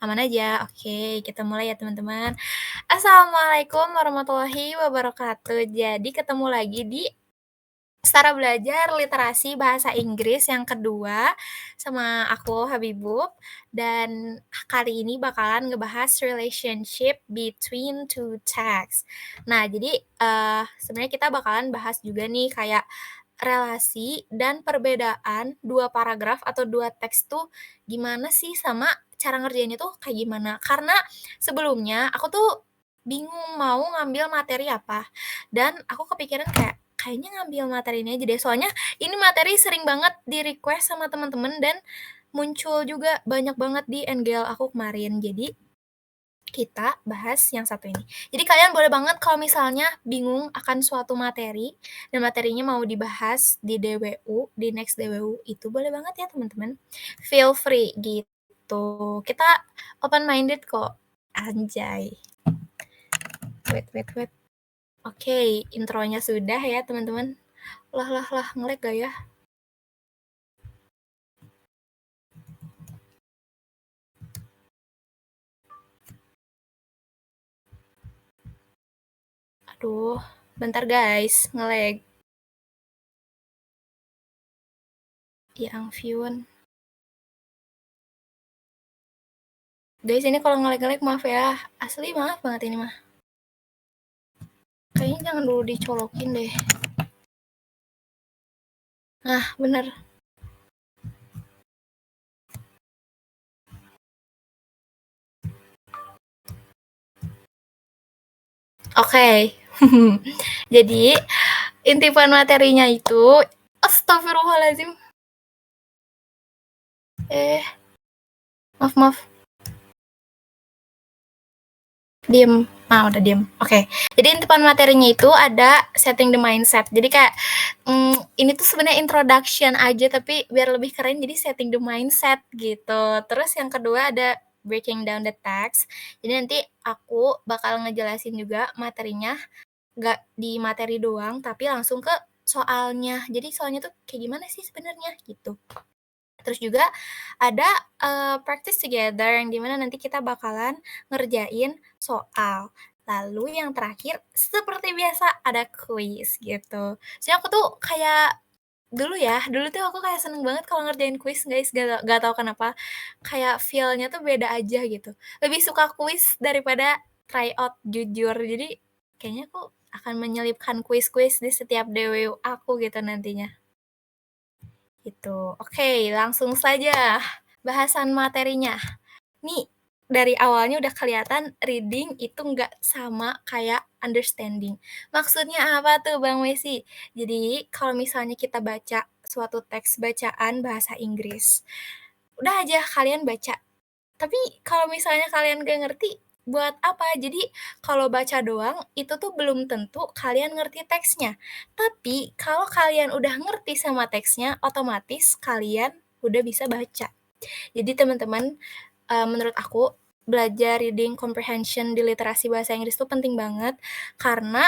Aman aja? Oke, kita mulai ya teman-teman. Assalamualaikum warahmatullahi wabarakatuh. Jadi ketemu lagi di Setara Belajar Literasi Bahasa Inggris yang kedua sama aku Habibub dan kali ini bakalan ngebahas relationship between two texts. Nah, jadi sebenarnya kita bakalan bahas juga nih kayak relasi dan perbedaan 2 paragraf atau 2 teks tuh gimana sih, sama cara ngerjainnya tuh kayak gimana. Karena sebelumnya aku tuh bingung mau ngambil materi apa, dan aku kepikiran kayak, kayaknya ngambil materi ini aja deh, soalnya ini materi sering banget di-request sama temen-temen dan muncul juga banyak banget di NGL aku kemarin. Jadi kita bahas yang satu ini. Jadi kalian boleh banget kalau misalnya bingung akan suatu materi dan materinya mau dibahas di DWU, di next DWU itu boleh banget ya teman-teman. Feel free gitu. Kita open minded kok. Anjay. Wait. Oke, intronya sudah ya teman-teman. Lah, ngelag gak ya? Aduh, bentar guys, ngelag. Ya ampun. Guys, ini kalau ngelag-ngelag maaf ya. Asli maaf banget ini mah. Kayaknya jangan dulu dicolokin deh. Nah, bener. Oke. Jadi, intipan materinya itu astagfirullahaladzim. Maaf. Diem. Udah diem. Oke. Jadi intipan materinya itu ada setting the mindset. Jadi kayak ini tuh sebenarnya introduction aja tapi biar lebih keren jadi setting the mindset gitu. Terus yang kedua ada breaking down the text. Jadi nanti aku bakal ngejelasin juga materinya, nggak di materi doang tapi langsung ke soalnya. Jadi soalnya tuh kayak gimana sih sebenarnya gitu. Terus juga ada practice together yang dimana nanti kita bakalan ngerjain soal. Lalu yang terakhir seperti biasa ada kuis gitu. Jadi aku tuh kayak dulu tuh aku kayak seneng banget kalau ngerjain kuis guys, gak tau kenapa, kayak feel-nya tuh beda aja gitu. Lebih suka kuis daripada try out jujur. Jadi kayaknya aku akan menyelipkan kuis-kuis di setiap DWU aku gitu nantinya. Gitu. Oke, langsung saja bahasan materinya. Nih, dari awalnya udah kelihatan reading itu nggak sama kayak understanding. Maksudnya apa tuh Bang Messi? Jadi, kalau misalnya kita baca suatu teks bacaan bahasa Inggris, udah aja kalian baca. Tapi kalau misalnya kalian gak ngerti, buat apa? Jadi kalau baca doang, itu tuh belum tentu kalian ngerti teksnya. Tapi kalau kalian udah ngerti sama teksnya, otomatis kalian udah bisa baca. Jadi teman-teman, menurut aku belajar reading comprehension di literasi bahasa Inggris itu penting banget karena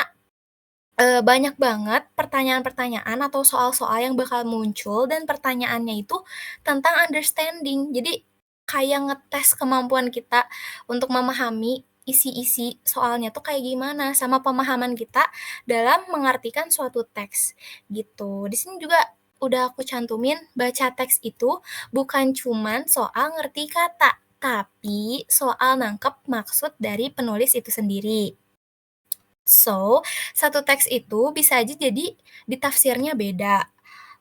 banyak banget pertanyaan-pertanyaan atau soal-soal yang bakal muncul dan pertanyaannya itu tentang understanding. Jadi kayak ngetes kemampuan kita untuk memahami isi-isi soalnya tuh kayak gimana, sama pemahaman kita dalam mengartikan suatu teks, gitu. Di sini juga udah aku cantumin, baca teks itu bukan cuman soal ngerti kata, tapi soal nangkep maksud dari penulis itu sendiri. So, satu teks itu bisa aja jadi ditafsirnya beda,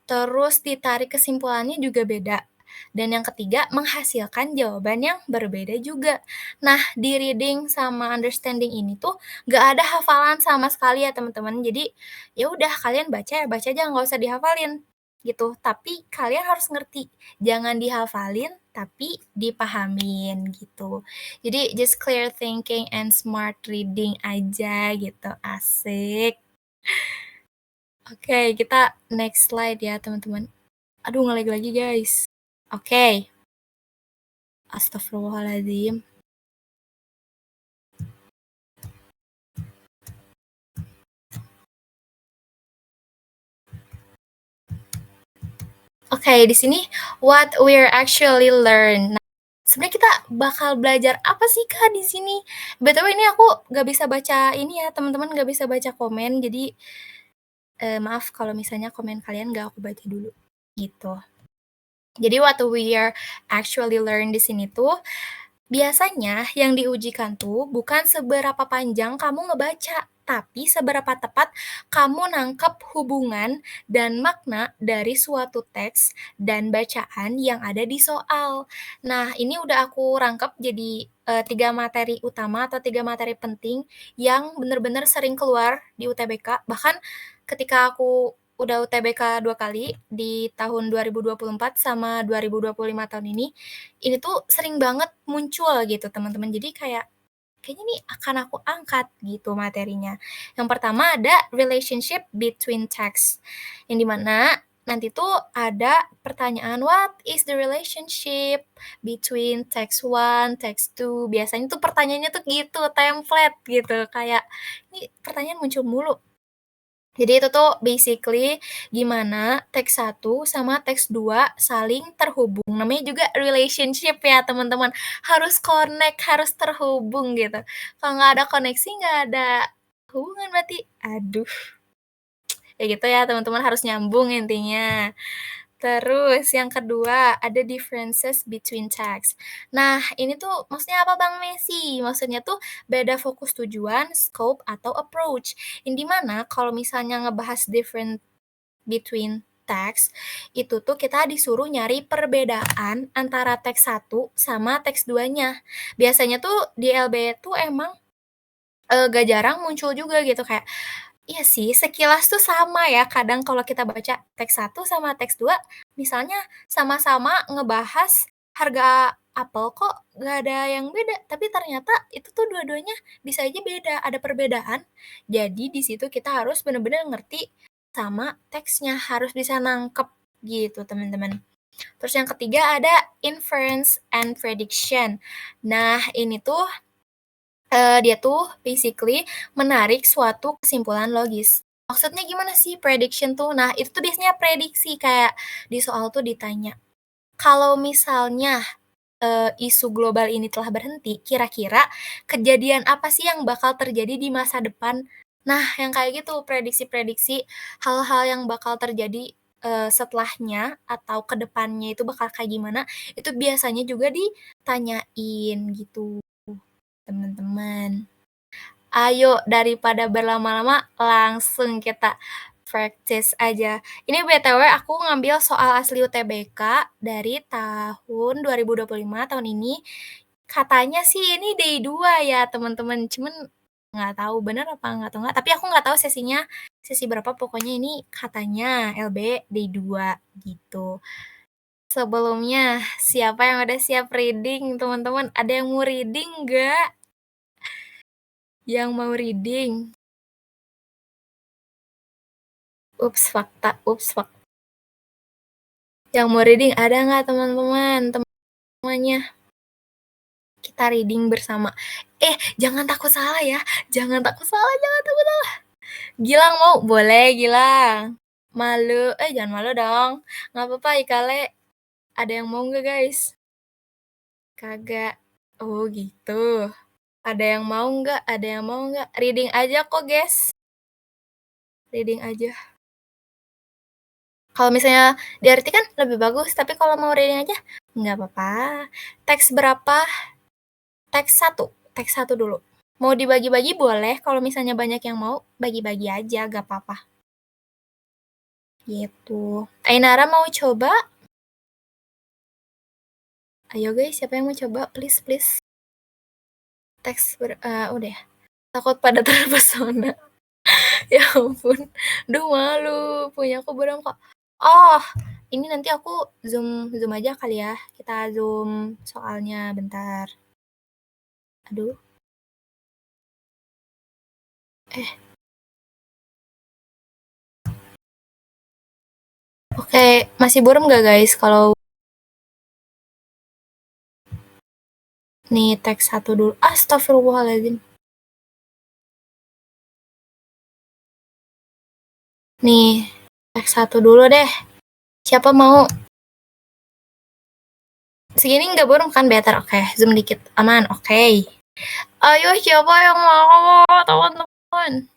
terus ditarik kesimpulannya juga beda. Dan yang ketiga, menghasilkan jawaban yang berbeda juga. Nah, di reading sama understanding ini tuh nggak ada hafalan sama sekali ya teman-teman. Jadi ya udah kalian baca ya baca aja nggak usah dihafalin gitu. Tapi kalian harus ngerti, jangan dihafalin tapi dipahamin gitu. Jadi just clear thinking and smart reading aja gitu, asik. Oke, kita next slide ya teman-teman. Aduh nge lagi guys. Oke, astagfirullahaladzim. Oke, di sini what we're actually learn. Nah, sebenarnya kita bakal belajar apa sih, Kak, di sini? BTW ini aku nggak bisa baca ini ya, teman-teman nggak bisa baca komen, jadi, maaf kalau misalnya komen kalian nggak aku baca dulu, gitu. Jadi what we are actually learn di sini tuh, biasanya yang diujikan tuh bukan seberapa panjang kamu ngebaca, tapi seberapa tepat kamu nangkep hubungan dan makna dari suatu teks dan bacaan yang ada di soal. Nah, ini udah aku rangkep jadi 3 materi utama atau 3 materi penting yang bener-bener sering keluar di UTBK. Bahkan ketika aku udah UTBK 2 kali di tahun 2024 sama 2025 tahun ini tuh sering banget muncul gitu teman-teman. Jadi kayak, kayaknya nih akan aku angkat gitu materinya. Yang pertama ada relationship between text, yang di mana nanti tuh ada pertanyaan, "What is the relationship between text one, text two?" Biasanya tuh pertanyaannya tuh gitu, template gitu, kayak ini pertanyaan muncul mulu. Jadi itu tuh basically gimana teks satu sama teks 2 saling terhubung, namanya juga relationship ya teman-teman, harus connect, harus terhubung gitu. Kalau nggak ada koneksi, nggak ada hubungan berarti, aduh, ya gitu ya teman-teman, harus nyambung intinya. Terus yang kedua, ada differences between text. Nah, ini tuh maksudnya apa Bang Messi? Maksudnya tuh beda fokus tujuan, scope, atau approach. Yang di mana kalau misalnya ngebahas different between text, itu tuh kita disuruh nyari perbedaan antara teks satu sama teks duanya. Biasanya tuh di LB tuh emang, gak jarang muncul juga gitu kayak, iya sih, sekilas tuh sama ya kadang kalau kita baca teks satu sama teks 2, misalnya sama-sama ngebahas harga apel kok nggak ada yang beda, tapi ternyata itu tuh dua-duanya bisa aja beda, ada perbedaan. Jadi di situ kita harus bener-bener ngerti sama teksnya, harus bisa nangkep gitu teman-teman. Terus yang ketiga ada inference and prediction. Nah ini tuh dia tuh basically menarik suatu kesimpulan logis. Maksudnya gimana sih prediction tuh? Nah, itu tuh biasanya prediksi, kayak di soal tuh ditanya, "Kalau misalnya, isu global ini telah berhenti, kira-kira kejadian apa sih yang bakal terjadi di masa depan?" Nah, yang kayak gitu, prediksi-prediksi hal-hal yang bakal terjadi, setelahnya atau ke depannya itu bakal kayak gimana, itu biasanya juga ditanyain gitu, teman-teman. Ayo daripada berlama-lama langsung kita practice aja. Ini BTW aku ngambil soal asli UTBK dari tahun 2025 tahun ini. Katanya sih ini day 2 ya teman-teman, cuman nggak tahu bener apa nggak atau nggak, tapi aku nggak tahu sesinya sesi berapa, pokoknya ini katanya LB day 2 gitu. Sebelumnya, siapa yang udah siap reading teman-teman? Ada yang mau reading nggak? Yang mau reading? Ups, fakta. Yang mau reading ada nggak teman-teman? Temannya, kita reading bersama. Jangan takut salah ya, jangan takut salah, jangan takut salah. Gilang mau? Boleh Gilang. Malu? Jangan malu dong. Nggak apa-apa Ikale. Ada yang mau nggak guys? Kagak. Oh gitu. Ada yang mau nggak? Ada yang mau nggak? Reading aja kok guys. Reading aja. Kalau misalnya diartikan lebih bagus, tapi kalau mau reading aja nggak apa-apa. Teks berapa? Teks satu dulu. Mau dibagi-bagi boleh, kalau misalnya banyak yang mau, bagi-bagi aja, gak apa-apa. Gitu. Ainara mau coba? Ayo guys, siapa yang mau coba? Please, please. Udah. Takut pada terpesona. Ya ampun. Duh malu, punya aku belum kok. Oh, ini nanti aku zoom zoom aja kali ya. Kita zoom soalnya bentar. Aduh. Eh, oke. Masih buram gak guys kalau nih teks satu dulu? Astagfirullahaladzim. Nih, teks satu dulu deh. Siapa mau? Segini nggak burung kan? Better, oke. Zoom dikit, aman, oke. Ayo siapa yang mau, teman-teman?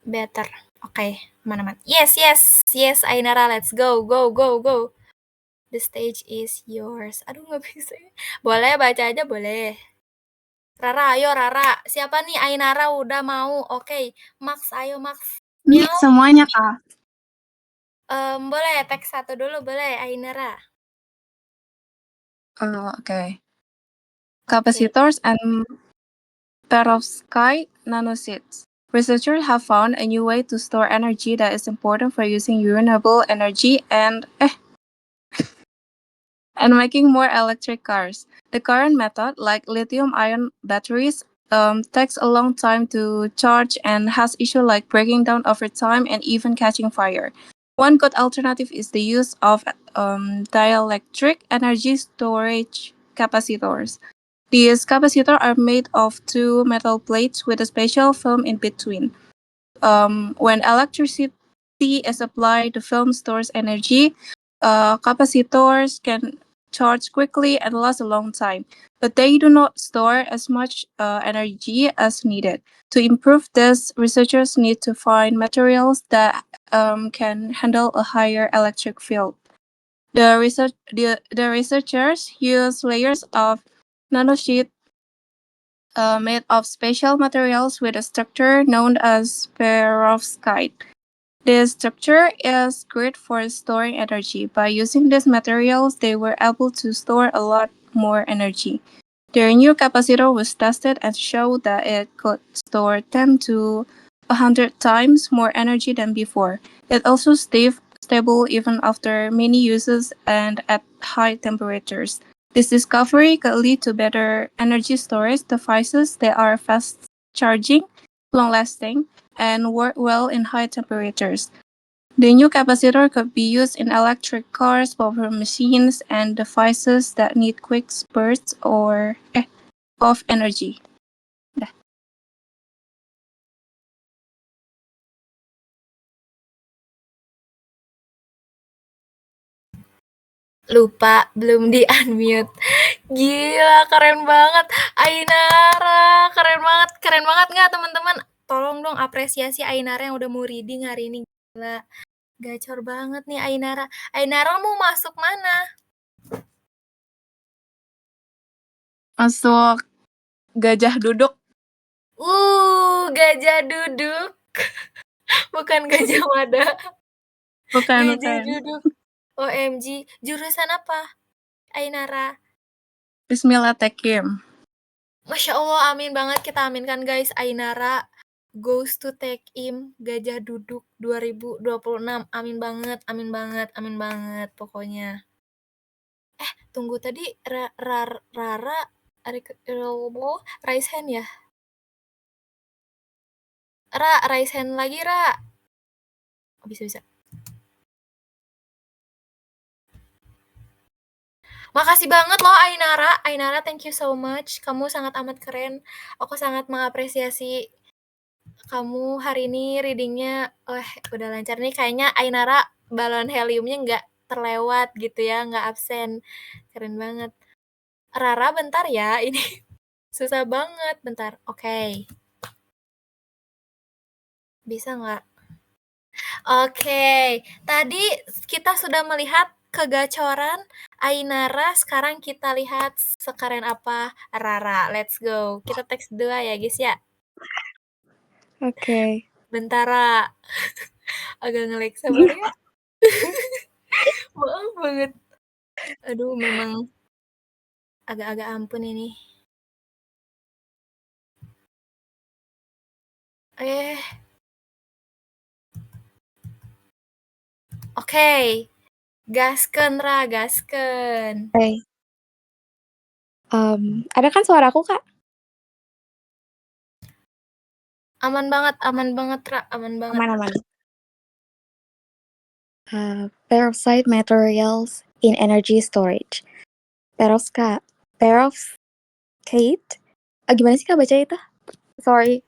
Better, oke, aman-aman. Yes, yes, yes, Ainara, let's go, go, go, go. The stage is yours. Aduh, nggak bisa. Boleh baca aja, boleh. Rara, ayo Rara. Siapa nih? Ainara udah mau. Oke, Max, ayo Max. Ini Miau. semuanya, Kak. Boleh teks satu dulu, boleh Ainara. Okay. Oke. Capacitors and perovskite nanosheets. Researchers have found a new way to store energy that is important for using renewable energy and making more electric cars. The current method, like lithium-ion batteries, takes a long time to charge and has issues like breaking down over time and even catching fire. One good alternative is the use of dielectric energy storage capacitors. These capacitors are made of two metal plates with a special film in between. When electricity is applied, the film stores energy. Capacitors can charge quickly and last a long time, but they do not store as much energy as needed. To improve this, researchers need to find materials that can handle a higher electric field. The researchers use layers of nanosheet made of special materials with a structure known as perovskite. This structure is great for storing energy. By using these materials, they were able to store a lot more energy. Their new capacitor was tested and showed that it could store 10 to 100 times more energy than before. It also stayed stable even after many uses and at high temperatures. This discovery could lead to better energy storage devices that are fast charging, long lasting, and work well in high temperatures. The new capacitor could be used in electric cars, power machines, and devices that need quick spurts of energy. Dah. Lupa, belum di-unmute. Gila, keren banget. Ainara, keren banget nggak teman-teman? Tolong dong apresiasi Ainara yang udah mau reading hari ini. Gila, gacor banget nih Ainara. Ainara mau masuk mana? Masuk gajah duduk. Gajah duduk. Bukan Gajah Mada. Bukan, Gajah bukan. duduk. OMG, jurusan apa? Ainara. Bismillah Tekim. Masya Allah, amin banget. Kita aminkan guys. Ainara goes to Tekim Gajah Duduk 2026. Amin banget, amin banget, amin banget pokoknya. Tunggu tadi Rara raise hand ya? Raise hand lagi, Ra. Oh, bisa. Makasih banget loh Ainara. Ainara, thank you so much. Kamu sangat amat keren. Aku sangat mengapresiasi kamu hari ini readingnya. Udah lancar nih. Kayaknya Ainara balon heliumnya nggak terlewat gitu ya, nggak absen. Keren banget. Rara, bentar ya. Ini susah banget. Bentar. Oke. Bisa nggak? Oke. Tadi kita sudah melihat kegacoran Ainara, sekarang kita lihat sekeren apa Rara. Let's go. Kita teks 2 ya, guys ya. Oke. Bentar, Ra. Agak nge-lag, sabar ya. Maaf banget. Aduh, memang agak-agak ampun ini. Oke. Gaskeun, Ra, gaskeun. Oke. Ada kan suaraku, Kak? Aman banget, Ra, aman banget. Aman. Perovskite materials in energy storage. Perovskite. Gimana sih Kak baca itu? Sorry.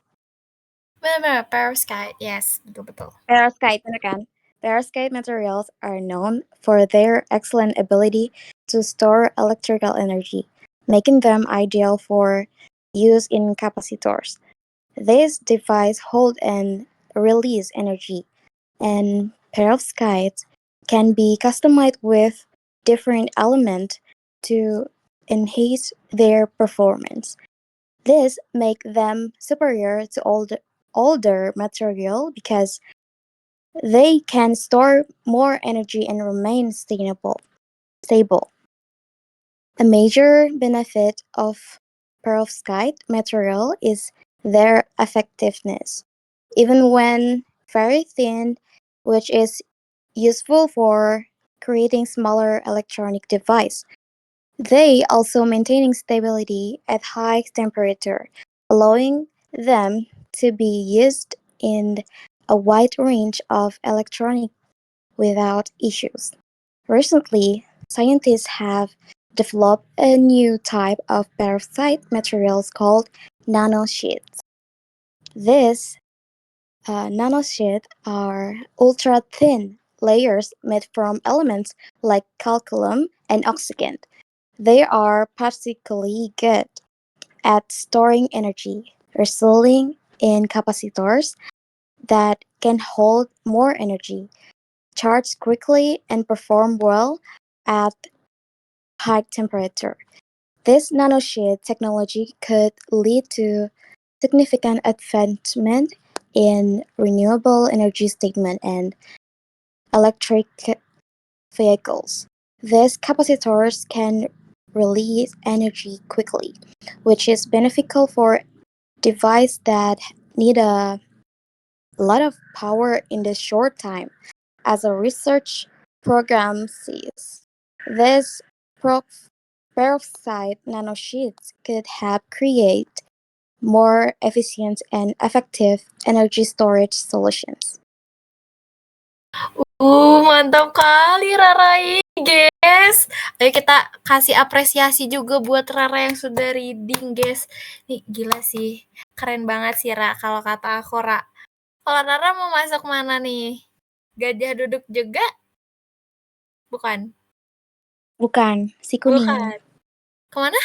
Benar, perovskite. Yes, betul. Perovskite, bener kan? Perovskite materials are known for their excellent ability to store electrical energy, making them ideal for use in capacitors. These devices hold and release energy, and perovskites can be customized with different elements to enhance their performance. This makes them superior to older material because they can store more energy and remain stable. A major benefit of perovskite material is their effectiveness. Even when very thin, which is useful for creating smaller electronic device. They also maintaining stability at high temperature, allowing them to be used in a wide range of electronic without issues. Recently, scientists have developed a new type of perovskite materials called nanosheets. These nanosheets are ultra thin layers made from elements like calcium and oxygen. They are particularly good at storing energy, resulting in capacitors that can hold more energy, charge quickly, and perform well at high temperature. This nanosheet technology could lead to significant advancement in renewable energy statement and electric vehicles. These capacitors can release energy quickly, which is beneficial for devices that need a lot of power in the short time. As a research program sees, this perovskite nanosheets could help create more efficient and effective energy storage solutions. Mantap kali Rarai, guys. Ayo kita kasih apresiasi juga buat Rara yang sudah reading, guys. Nih, gila sih. Keren banget sih, Ra. Kalau kata aku, Ra. Kalau Rara mau masuk mana nih? Gajah duduk juga? Bukan. Bukan, si kuning. Bukan. Kemana?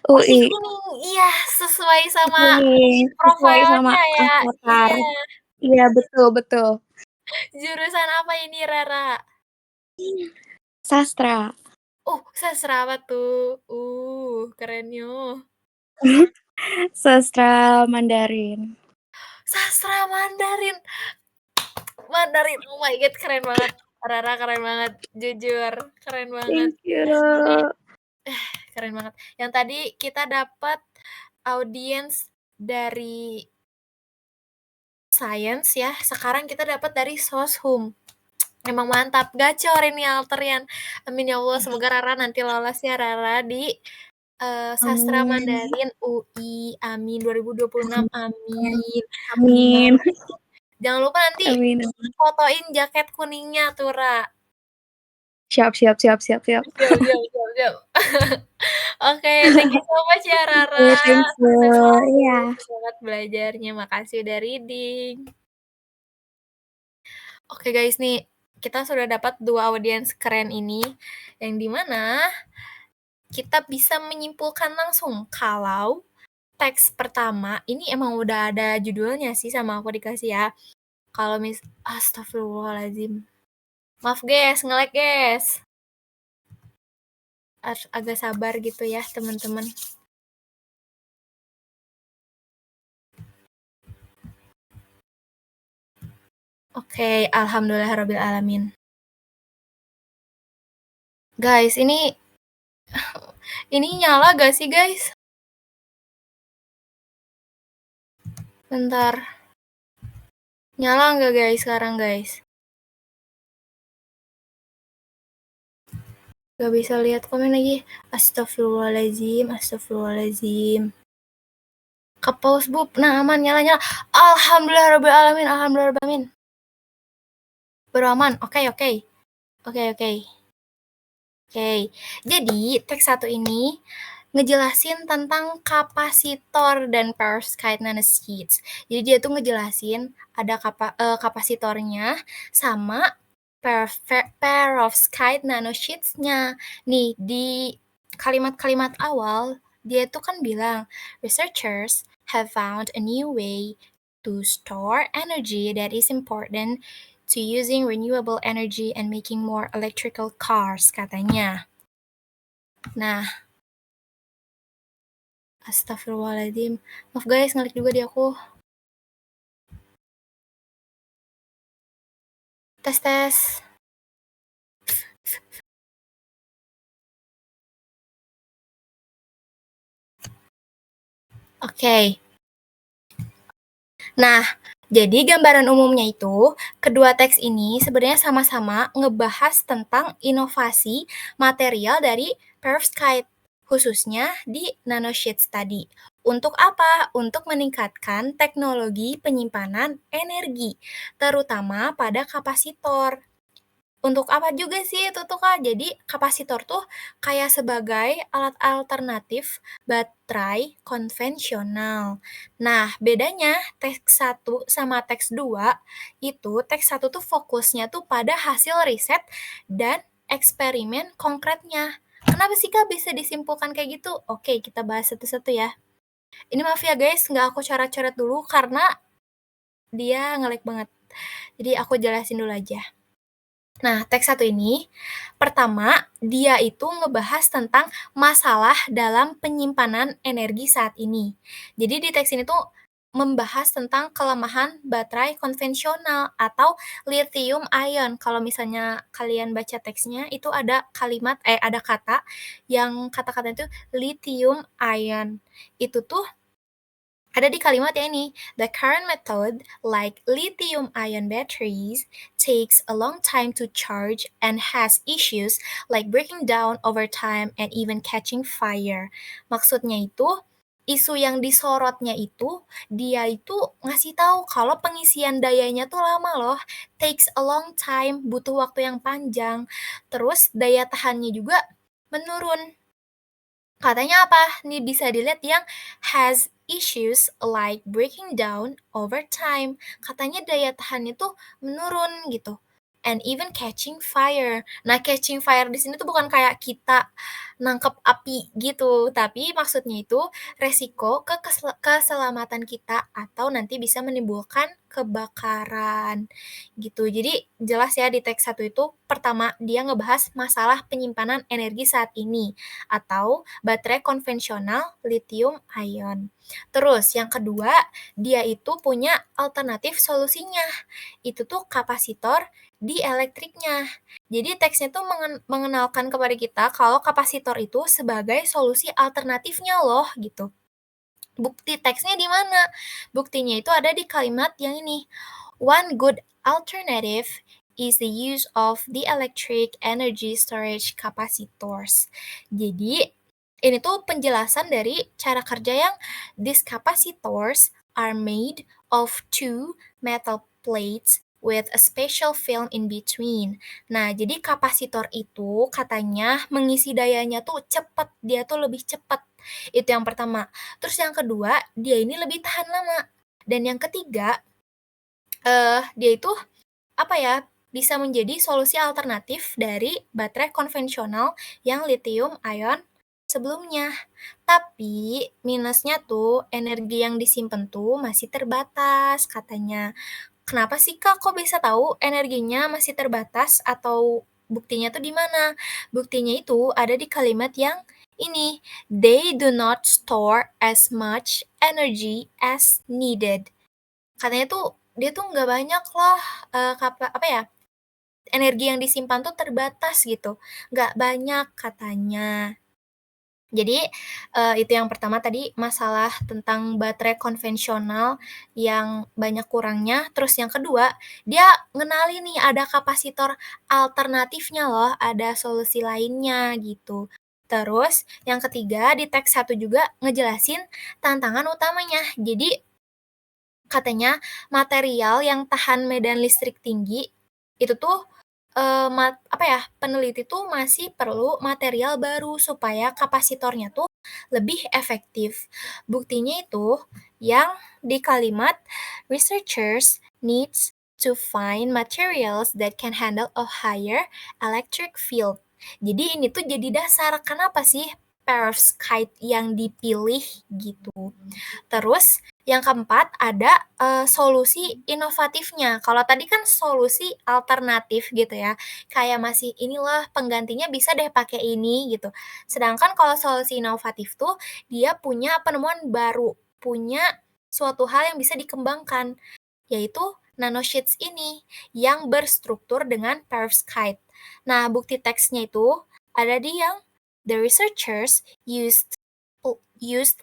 Oh, si UI. kuning. Iya, sesuai sama Kuning, sesuai sama profilnya ya. avatar. Iya. Iya, betul. Jurusan apa ini, Rara? Sastra. Sastra apa tuh? Keren yo. Sastra Mandarin. Sastra Mandarin. Mandarin, oh my god, keren banget. Rara keren banget, jujur, keren banget. Thank you. Keren banget. Yang tadi kita dapat audiens dari science ya, sekarang kita dapat dari soshum. Emang mantap, gacor ini Alterian. Amin ya Allah, semoga Rara nanti lolos ya Rara di Sastra Amin. Mandarin UI. Amin 2026. Amin. Amin. Jangan lupa nanti Amin. fotoin jaket kuningnya tuh, Ra. Siap. Siap. Oke, thank you so much ya Rara. Thank you. Iya. Semangat belajarnya. Makasih udah reading. Oke guys, nih kita sudah dapat 2 audiens keren ini, yang dimana kita bisa menyimpulkan langsung kalau teks pertama ini emang udah ada judulnya sih sama aku dikasih ya. Kalau astagfirullahaladzim. Maaf guys, nge-lag guys. Harus agak sabar gitu ya teman-teman. Oke, alhamdulillahirrabbilalamin. Guys, ini nyala gak sih guys? Bentar. Nyala nggak guys sekarang guys? Gak bisa lihat komen lagi. Astagfirullahaladzim. Ke-pause bu. Nah aman, nyala. Alhamdulillahirrabbilalamin. Baru aman. Oke. Jadi teks 1 ini ngejelasin tentang kapasitor dan perovskite nanosheets. Jadi dia tuh ngejelasin ada kapasitornya sama perovskite nanosheets-nya. Nih, di kalimat-kalimat awal, dia tuh kan bilang, "Researchers have found a new way to store energy that is important to using renewable energy and making more electrical cars," katanya. Nah, astagfirullahaladzim. Maaf guys, ngelik juga di aku. Tes, tes. Oke. Nah, jadi gambaran umumnya itu, kedua teks ini sebenarnya sama-sama ngebahas tentang inovasi material dari perovskite, khususnya di nanosheets tadi. Untuk apa? Untuk meningkatkan teknologi penyimpanan energi, terutama pada kapasitor. Untuk apa juga sih itu tuh, Kak? Jadi kapasitor tuh kayak sebagai alat alternatif baterai konvensional. Nah, bedanya teks 1 sama teks 2 itu teks 1 tuh fokusnya tuh pada hasil riset dan eksperimen konkretnya. Kenapa sih, Kak, bisa disimpulkan kayak gitu? Oke, kita bahas satu-satu ya. Ini maaf ya guys, nggak aku coret-coret dulu karena dia nge-lag banget. Jadi aku jelasin dulu aja. Nah, teks 1 ini, pertama, dia itu ngebahas tentang masalah dalam penyimpanan energi saat ini. Jadi di teks ini tuh membahas tentang kelemahan baterai konvensional atau lithium ion. Kalau misalnya kalian baca teksnya, itu ada ada kata yang kata-katanya itu lithium ion. Itu tuh ada di kalimat yang ini, the current method, like lithium-ion batteries, takes a long time to charge and has issues like breaking down over time and even catching fire. Maksudnya itu, isu yang disorotnya itu, dia itu ngasih tahu kalau pengisian dayanya tuh lama loh, takes a long time, butuh waktu yang panjang, terus daya tahannya juga menurun. Katanya apa? Nih bisa dilihat yang has issues like breaking down over time. Katanya daya tahannya tuh menurun gitu. And even catching fire. Nah, catching fire di sini tuh bukan kayak kita nangkep api gitu, tapi maksudnya itu resiko keselamatan kita atau nanti bisa menimbulkan kebakaran gitu. Jadi jelas ya di teks 1 itu pertama dia ngebahas masalah penyimpanan energi saat ini atau baterai konvensional lithium ion. Terus yang kedua, dia itu punya alternatif solusinya. Itu tuh kapasitor di elektriknya. Jadi teksnya tuh mengenalkan kepada kita kalau kapasitor itu sebagai solusi alternatifnya loh gitu. Bukti teksnya di mana? Buktinya itu ada di kalimat yang ini. One good alternative is the use of the electric energy storage capacitors. Jadi, ini tuh penjelasan dari cara kerja yang these capacitors are made of two metal plates with a special film in between. Nah, jadi kapasitor itu katanya mengisi dayanya tuh cepat, dia tuh lebih cepat. Itu yang pertama. Terus yang kedua, dia ini lebih tahan lama. Dan yang ketiga, dia itu apa ya, bisa menjadi solusi alternatif dari baterai konvensional yang lithium ion sebelumnya. Tapi minusnya tuh energi yang disimpan tuh masih terbatas katanya. Kenapa sih Kak, kok bisa tahu energinya masih terbatas atau buktinya tuh di mana? Buktinya itu ada di kalimat yang ini, they do not store as much energy as needed. Katanya tuh dia tuh nggak banyak loh, apa ya, energi yang disimpan tuh terbatas gitu, nggak banyak katanya. Jadi, itu yang pertama tadi masalah tentang baterai konvensional yang banyak kurangnya, terus yang kedua, dia ngenalin nih ada kapasitor alternatifnya loh, ada solusi lainnya gitu. Terus yang ketiga di teks 1 juga ngejelasin tantangan utamanya. Jadi katanya material yang tahan medan listrik tinggi, itu tuh peneliti tuh masih perlu material baru supaya kapasitornya tuh lebih efektif. Buktinya itu yang di kalimat researchers needs to find materials that can handle a higher electric field. Jadi ini tuh jadi dasar kenapa sih perovskite yang dipilih gitu. Terus yang keempat ada, solusi inovatifnya. Kalau tadi kan solusi alternatif gitu ya, kayak masih, "Inilah penggantinya bisa deh pakai ini," gitu. Sedangkan kalau solusi inovatif tuh dia punya penemuan baru, punya suatu hal yang bisa dikembangkan, yaitu nanosheets ini yang berstruktur dengan perovskite. Nah, bukti teksnya itu ada di yang the researchers used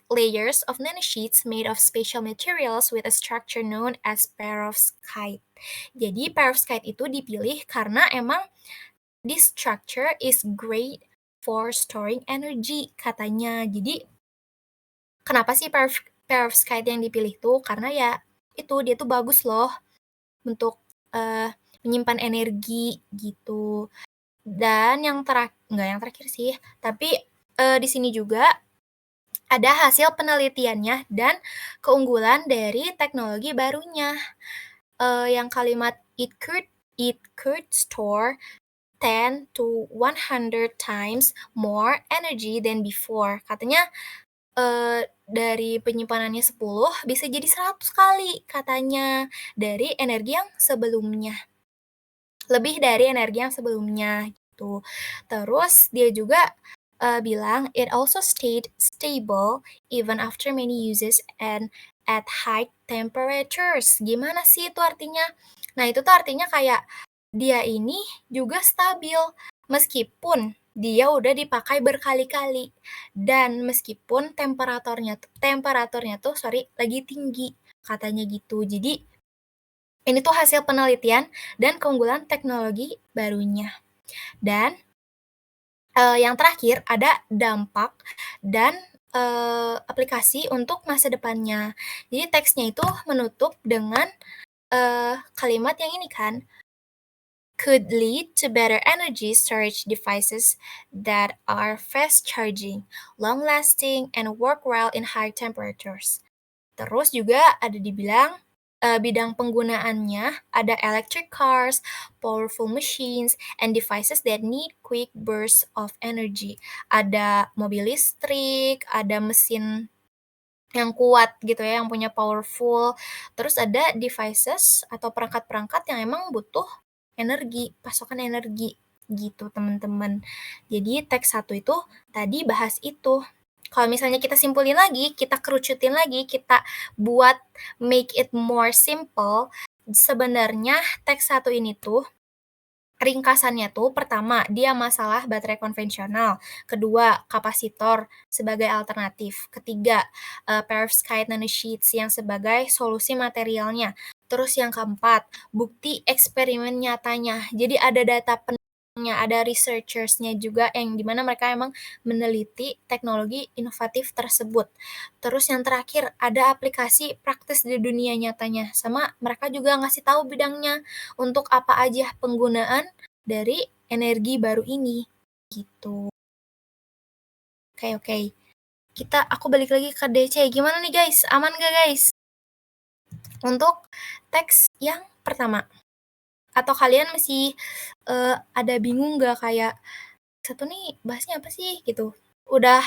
layers of nanosheets made of special materials with a structure known as perovskite. Jadi perovskite itu dipilih karena emang this structure is great for storing energy katanya. Jadi kenapa sih perovskite yang dipilih tuh? Karena ya itu dia tuh bagus loh untuk menyimpan energi gitu. Dan nggak yang terakhir sih, tapi di sini juga ada hasil penelitiannya dan keunggulan dari teknologi barunya. Yang kalimat it could store 10 to 100 times more energy than before. Katanya dari penyimpanannya 10 bisa jadi 100 kali katanya dari energi yang sebelumnya. Lebih dari energi yang sebelumnya gitu. Terus dia juga bilang it also stayed stable even after many uses and at high temperatures. Gimana sih itu artinya? Nah, itu tuh artinya kayak dia ini juga stabil meskipun dia udah dipakai berkali-kali dan meskipun temperaturnya tuh lagi tinggi katanya gitu. Jadi ini tuh hasil penelitian dan keunggulan teknologi barunya. Dan yang terakhir ada dampak dan aplikasi untuk masa depannya. Jadi teksnya itu menutup dengan kalimat yang ini kan, could lead to better energy storage devices that are fast charging, long lasting, and work well in high temperatures. Terus juga ada dibilang bidang penggunaannya ada electric cars, powerful machines, and devices that need quick bursts of energy. Ada mobil listrik, ada mesin yang kuat gitu ya, yang punya powerful. Terus ada devices atau perangkat-perangkat yang emang butuh energi, pasokan energi gitu teman-teman. Jadi teks 1 itu tadi bahas itu. Kalau misalnya kita simpulin lagi, kita kerucutin lagi, kita buat make it more simple, sebenarnya teks 1 ini tuh ringkasannya tuh pertama, dia masalah baterai konvensional, kedua, kapasitor sebagai alternatif, ketiga, perovskite nanosheets yang sebagai solusi materialnya, terus yang keempat, bukti eksperimen nyatanya. Jadi ada data penelitiannya, ada researchers-nya juga yang dimana mereka emang meneliti teknologi inovatif tersebut. Terus yang terakhir, ada aplikasi praktis di dunia nyatanya, sama mereka juga ngasih tahu bidangnya, untuk apa aja penggunaan dari energi baru ini, gitu. Oke. Aku balik lagi ke DC. Gimana nih guys? Aman gak guys? Untuk teks yang pertama. Atau kalian masih ada bingung gak kayak, satu nih bahasnya apa sih gitu? Udah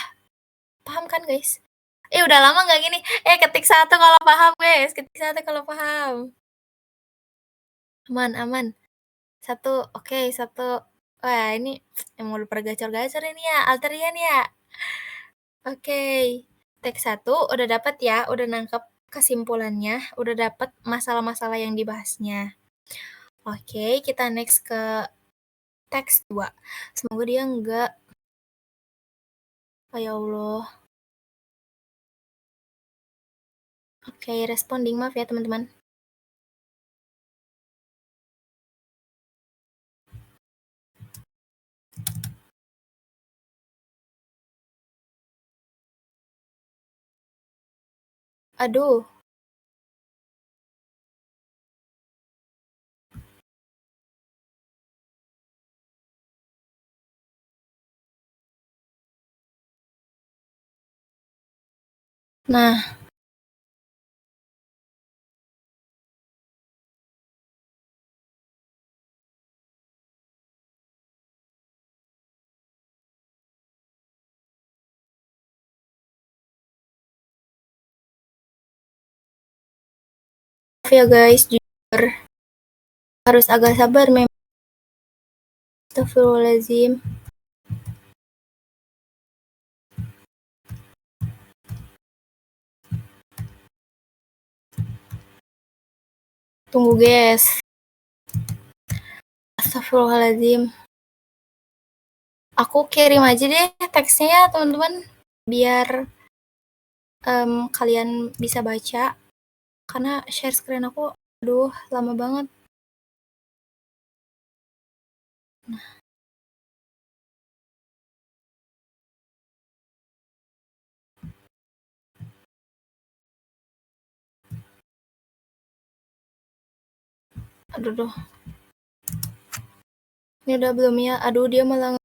paham kan guys? Udah lama gak gini? Ketik 1 kalau paham guys, ketik 1 kalau paham. Aman. 1, oke 1. Wah ini emang udah pada gacor-gacor ini ya, Alterian ya? Oke, teks 1 udah dapat ya, udah nangkep kesimpulannya, udah dapat masalah-masalah yang dibahasnya. Oke, kita next ke teks 2. Semoga dia enggak. Ya Allah. Oke, responding, maaf ya teman-teman. Aduh. Nah, maaf ya guys, jujur harus agak sabar memang. Astagfirullahaladzim. Tunggu guys. Astagfirullahaladzim. Aku kirim aja deh teksnya ya teman-teman, biar kalian bisa baca. Karena share screen aku, aduh lama banget. Aduh. Ini udah belum ya? Aduh, dia malah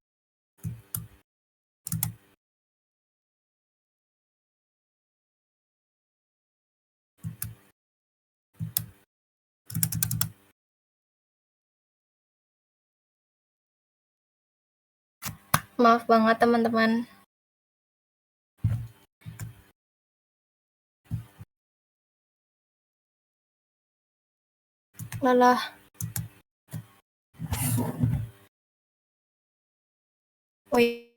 maaf banget teman-teman. Lelah. Woi.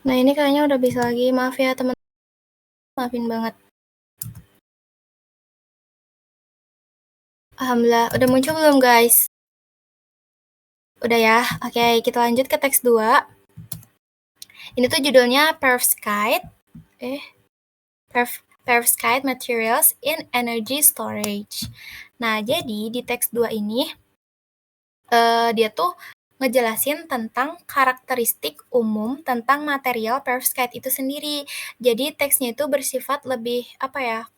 Nah, ini kayaknya udah bisa lagi. Maaf ya teman-teman. Maafin banget. Alhamdulillah, udah muncul belum guys? Udah ya? Oke, kita lanjut ke teks 2. Ini tuh judulnya Perovskite. Perovskite Materials in Energy Storage. Nah, jadi di teks 2 ini, dia tuh ngejelasin tentang karakteristik umum tentang material perovskite itu sendiri. Jadi teksnya itu bersifat lebih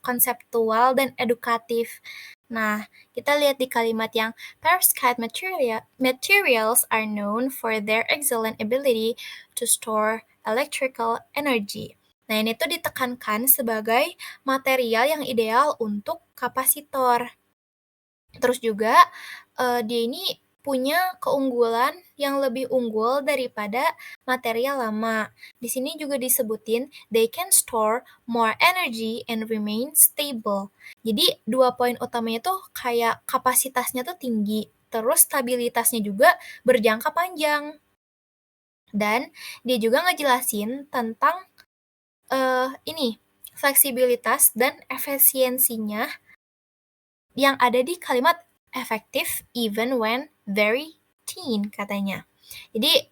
konseptual dan edukatif. Nah, kita lihat di kalimat yang perovskite materials are known for their excellent ability to store electrical energy. Nah, ini tuh ditekankan sebagai material yang ideal untuk kapasitor. Terus juga dia ini punya keunggulan yang lebih unggul daripada material lama. Di sini juga disebutin they can store more energy and remain stable. Jadi 2 poin utamanya tuh kayak kapasitasnya tuh tinggi, terus stabilitasnya juga berjangka panjang. Dan dia juga ngejelasin tentang fleksibilitas dan efisiensinya yang ada di kalimat effective even when very thin katanya. Jadi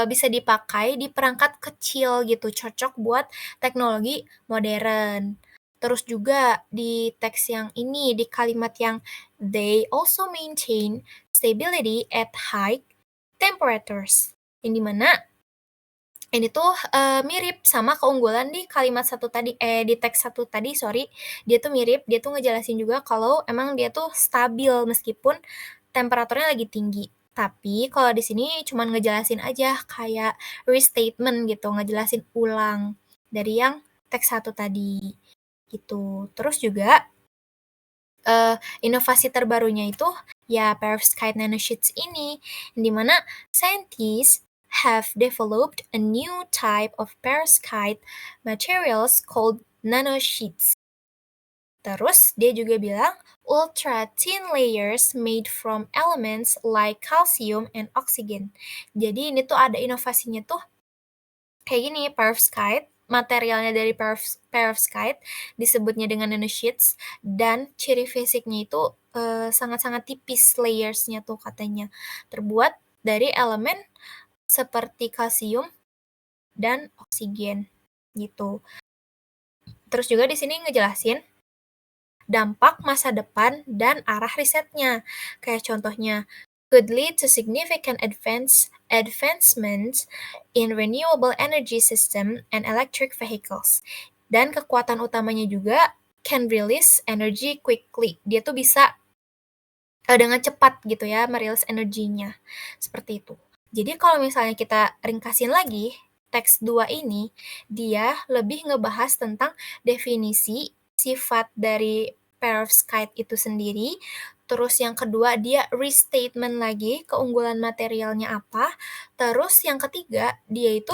bisa dipakai di perangkat kecil gitu, cocok buat teknologi modern. Terus juga di teks yang ini, di kalimat yang they also maintain stability at high temperatures. Yang dimana ini tuh mirip sama keunggulan di kalimat di teks 1 tadi, sorry. Dia tuh mirip, dia tuh ngejelasin juga kalau emang dia tuh stabil meskipun temperaturnya lagi tinggi. Tapi kalau di sini cuman ngejelasin aja kayak restatement gitu, ngejelasin ulang dari yang teks 1 tadi, gitu. Terus juga inovasi terbarunya itu ya perovskite nanosheets ini, di mana scientists have developed a new type of perovskite materials called nanosheets. Terus dia juga bilang ultra thin layers made from elements like calcium and oxygen. Jadi ini tuh ada inovasinya tuh kayak gini, perovskite materialnya dari perovskite disebutnya dengan nanosheets, dan ciri fisiknya itu sangat-sangat tipis layersnya tuh katanya. Terbuat dari elemen seperti kalsium dan oksigen gitu. Terus juga di sini ngejelasin dampak masa depan dan arah risetnya. Kayak contohnya, could lead to significant advancements in renewable energy system and electric vehicles. Dan kekuatan utamanya juga can release energy quickly. Dia tuh bisa dengan cepat gitu ya merilis energinya. Seperti itu. Jadi kalau misalnya kita ringkasin lagi, teks 2 ini dia lebih ngebahas tentang definisi sifat dari perovskite itu sendiri. Terus yang kedua dia restatement lagi keunggulan materialnya apa. Terus yang ketiga dia itu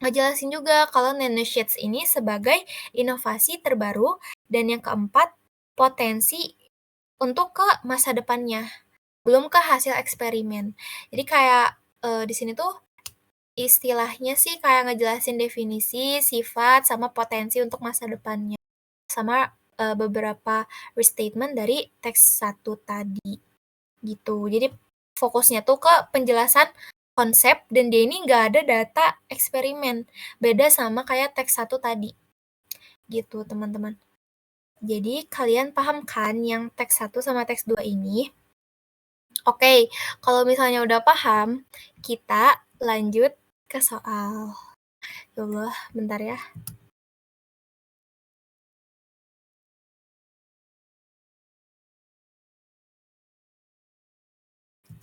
ngejelasin juga kalau nanosheets ini sebagai inovasi terbaru, dan yang keempat potensi untuk ke masa depannya, belum ke hasil eksperimen. Jadi kayak di sini tuh istilahnya sih kayak ngejelasin definisi, sifat, sama potensi untuk masa depannya. Sama beberapa restatement dari teks 1 tadi gitu. Jadi fokusnya tuh ke penjelasan konsep, dan dia ini nggak ada data eksperimen. Beda sama kayak teks 1 tadi. Gitu teman-teman. Jadi kalian paham kan yang teks 1 sama teks 2 ini? Oke, kalau misalnya udah paham, kita lanjut ke soal. Ya Allah, bentar ya.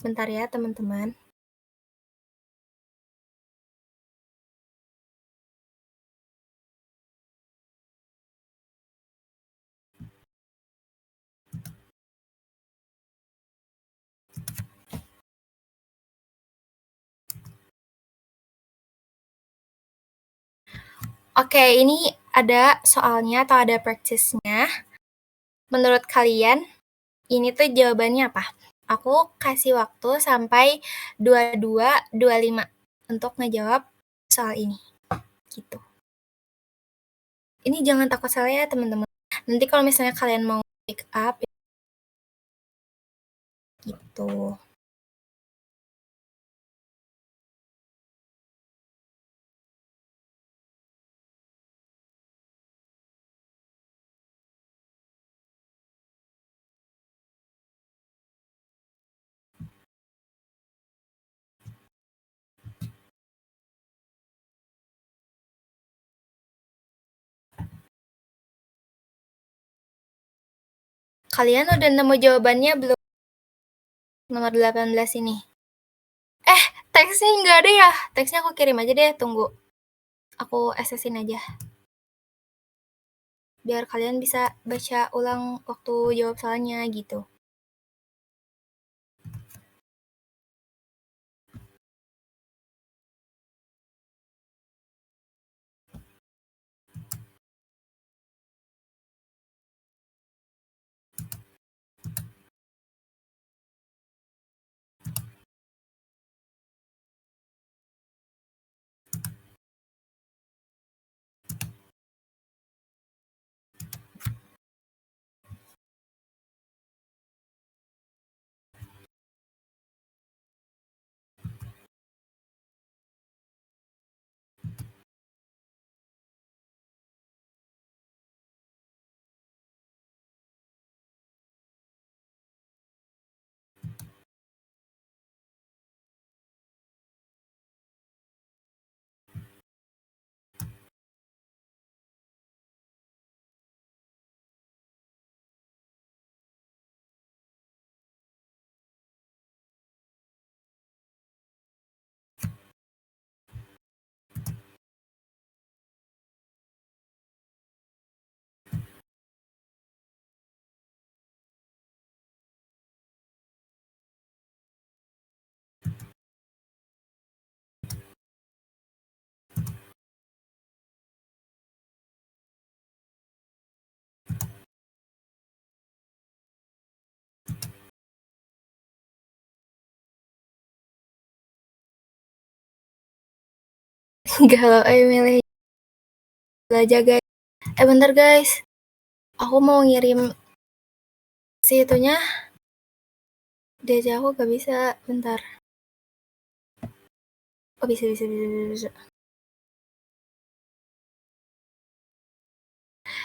Bentar ya, teman-teman. Oke, ini ada soalnya atau ada practice-nya. Menurut kalian, ini tuh jawabannya apa? Aku kasih waktu sampai 22.25 untuk ngejawab soal ini. Gitu. Ini jangan takut salah ya, teman-teman. Nanti kalau misalnya kalian mau pick up, gitu. Kalian udah nemu jawabannya belum? Nomor 18 ini. Teksnya nggak ada ya? Teksnya aku kirim aja deh, tunggu. Aku SS-in aja. Biar kalian bisa baca ulang waktu jawab soalnya gitu. Galau milih aja guys. Bentar guys. Aku mau ngirim si itunya. DJ aku gak bisa. Bentar. Oh bisa.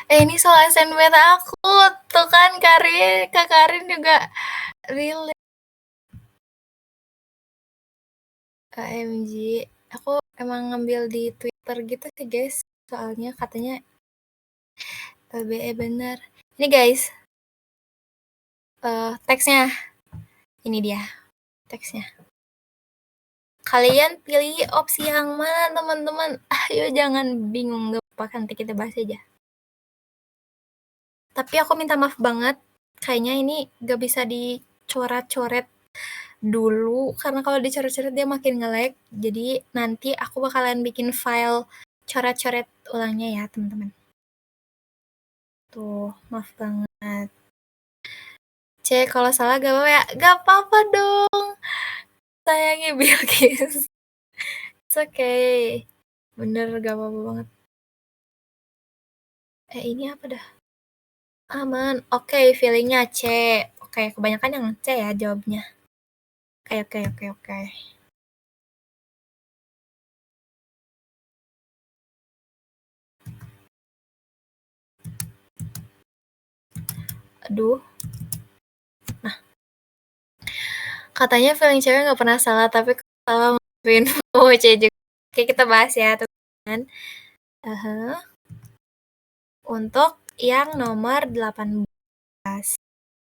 Ini soal SNBT aku. Tuh kan Kak Karin juga relate. AMG. Aku emang ngambil di Twitter gitu sih guys. Soalnya katanya BE bener. Ini guys. Teksnya. Ini dia. Teksnya. Kalian pilih opsi yang mana teman-teman? Ayo jangan bingung. Gak apa-apa, nanti kita bahas aja. Tapi aku minta maaf banget. Kayaknya ini gak bisa dicoret-coret dulu. Karena kalau dicoret-coret dia makin nge-lag. Jadi nanti aku bakalan bikin file coret-coret ulangnya ya teman-teman. Tuh, maaf banget. Kalau salah gak apa-apa ya? Gak apa-apa dong. Sayangi Bilkis. It's okay. Bener gak apa-apa banget. Ini apa dah? Aman. Oke, feelingnya C. Oke, kebanyakan yang C ya jawabnya. Oke. Aduh. Nah. Katanya feeling cewek gak pernah salah, tapi salah maafin C juga. Oke, kita bahas ya teman-teman. Untuk yang nomor 18.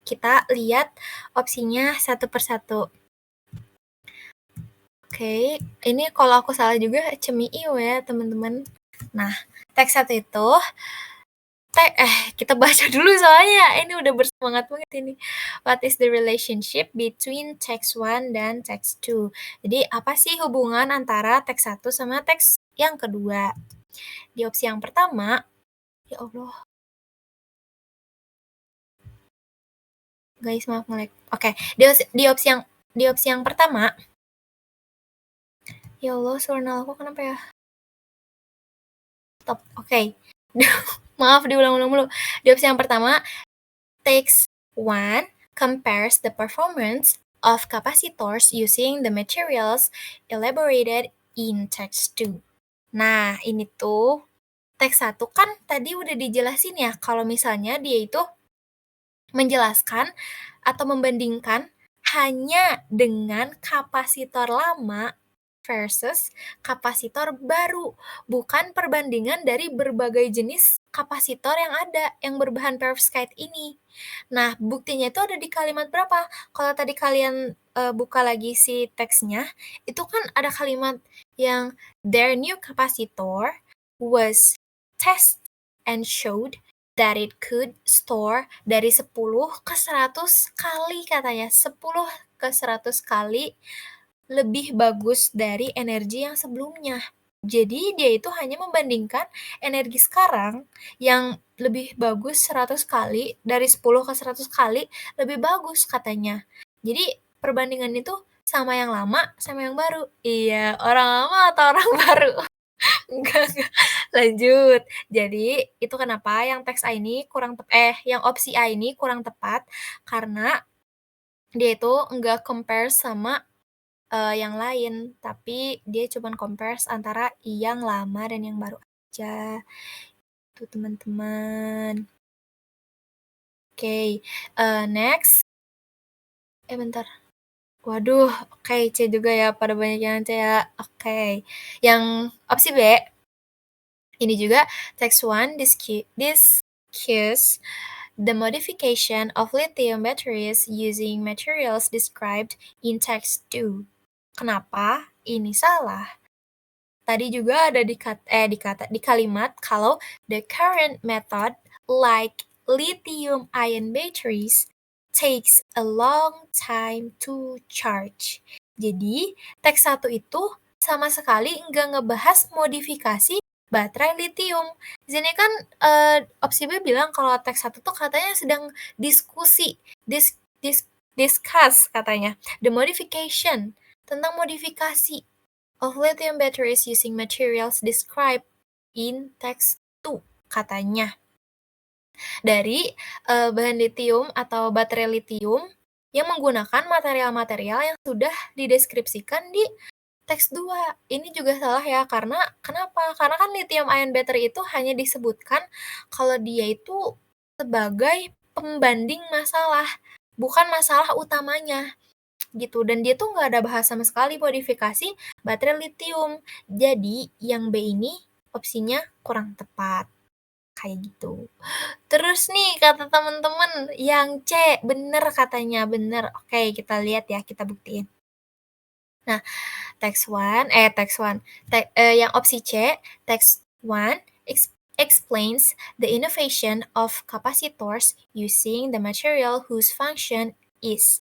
Kita lihat opsinya satu persatu. Oke, ini kalau aku salah juga cemiu ya teman-teman. Nah, teks 1 itu kita baca dulu soalnya ini udah bersemangat banget ini. What is the relationship between text 1 dan text 2? Jadi apa sih hubungan antara teks 1 sama teks yang kedua? Di opsi yang pertama, ya Allah. Guys, maaf nge-lag. Oke, di opsi yang pertama. Ya Allah, suara aku kenapa ya? Stop. Oke. Maaf diulang-ulang dulu. Di opsi yang pertama, text 1 compares the performance of capacitors using the materials elaborated in text 2. Nah, ini tuh teks 1 kan tadi udah dijelasin ya kalau misalnya dia itu menjelaskan atau membandingkan hanya dengan kapasitor lama versus kapasitor baru, bukan perbandingan dari berbagai jenis kapasitor yang ada yang berbahan perovskite ini. Nah, buktinya itu ada di kalimat berapa? Kalau tadi kalian buka lagi si teksnya, itu kan ada kalimat yang their new capacitor was tested and showed that it could store dari 10 ke 100 kali katanya. 10 ke 100 kali lebih bagus dari energi yang sebelumnya. Jadi dia itu hanya membandingkan energi sekarang yang lebih bagus 100 kali, dari 10 ke 100 kali lebih bagus katanya. Jadi perbandingan itu sama yang lama sama yang baru. Iya, orang lama atau orang baru? Enggak. Lanjut. Jadi itu kenapa yang teks A ini yang opsi A ini kurang tepat karena dia itu enggak compare sama yang lain, tapi dia cuman compares antara yang lama dan yang baru aja. Tuh teman-teman. Oke, next. Bentar. Waduh, oke, C juga ya, pada banyak yang C ya. Oke, yang opsi B, ini juga text 1 discuss the modification of lithium batteries using materials described in text 2. Kenapa ini salah? Tadi juga ada di kalimat kalau the current method like lithium ion batteries takes a long time to charge. Jadi, teks 1 itu sama sekali nggak ngebahas modifikasi baterai lithium. Di sini kan opsi B bilang kalau teks 1 tuh katanya sedang diskusi, discuss katanya, the modification, tentang modifikasi of lithium batteries using materials described in text itu katanya. Dari bahan litium atau baterai litium yang menggunakan material-material yang sudah dideskripsikan di teks 2. Ini juga salah ya, karena kenapa? Karena kan lithium ion battery itu hanya disebutkan kalau dia itu sebagai pembanding masalah, bukan masalah utamanya gitu. Dan dia tuh nggak ada bahas sama sekali modifikasi baterai lithium. Jadi yang B ini opsinya kurang tepat. Kayak gitu. Terus nih kata teman-teman yang C bener katanya, bener. Oke, kita lihat ya, kita buktiin. Nah, yang opsi C, text 1 explains the innovation of capacitors using the material whose function is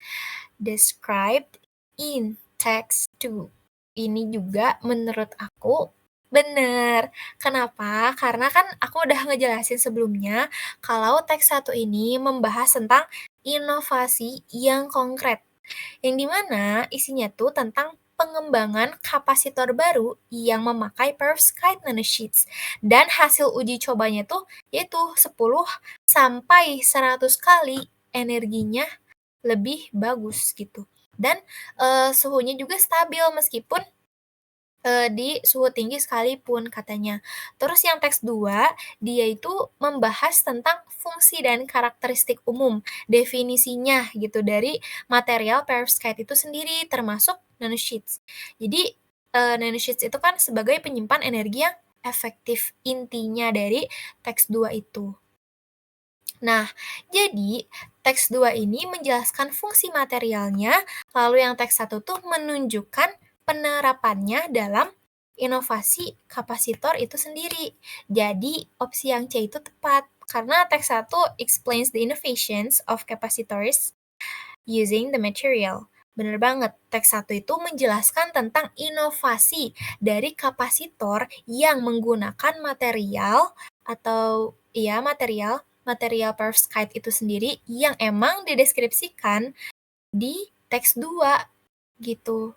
described in text 2. Ini juga menurut aku bener. Kenapa? Karena kan aku udah ngejelasin sebelumnya kalau teks 1 ini membahas tentang inovasi yang konkret. Yang dimana isinya tuh tentang pengembangan kapasitor baru yang memakai perovskite nanosheets. Dan hasil uji cobanya tuh yaitu 10 sampai 100 kali energinya lebih bagus gitu. Dan suhunya juga stabil meskipun di suhu tinggi sekalipun katanya. Terus yang teks 2, dia itu membahas tentang fungsi dan karakteristik umum, definisinya gitu dari material perovskite itu sendiri termasuk nanosheets. Jadi nanosheets itu kan sebagai penyimpan energi yang efektif, intinya dari teks 2 itu. Nah, jadi teks 2 ini menjelaskan fungsi materialnya, lalu yang teks 1 tuh menunjukkan penerapannya dalam inovasi kapasitor itu sendiri. Jadi, opsi yang C itu tepat, karena teks 1 explains the innovations of capacitors using the material. Bener banget, teks 1 itu menjelaskan tentang inovasi dari kapasitor yang menggunakan material atau material perovskite itu sendiri yang emang dideskripsikan di teks 2 gitu,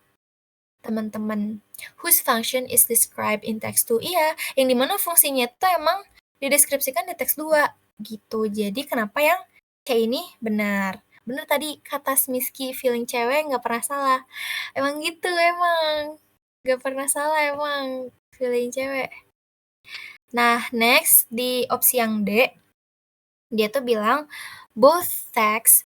teman-teman. Whose function is described in text 2? Iya, yang dimana fungsinya itu emang dideskripsikan di teks 2 gitu. Jadi kenapa yang kayak ini benar? Bener tadi kata Smiski, feeling cewek nggak pernah salah. Emang gitu emang. Nggak pernah salah emang feeling cewek. Nah, next di opsi yang D, dia tuh bilang both texts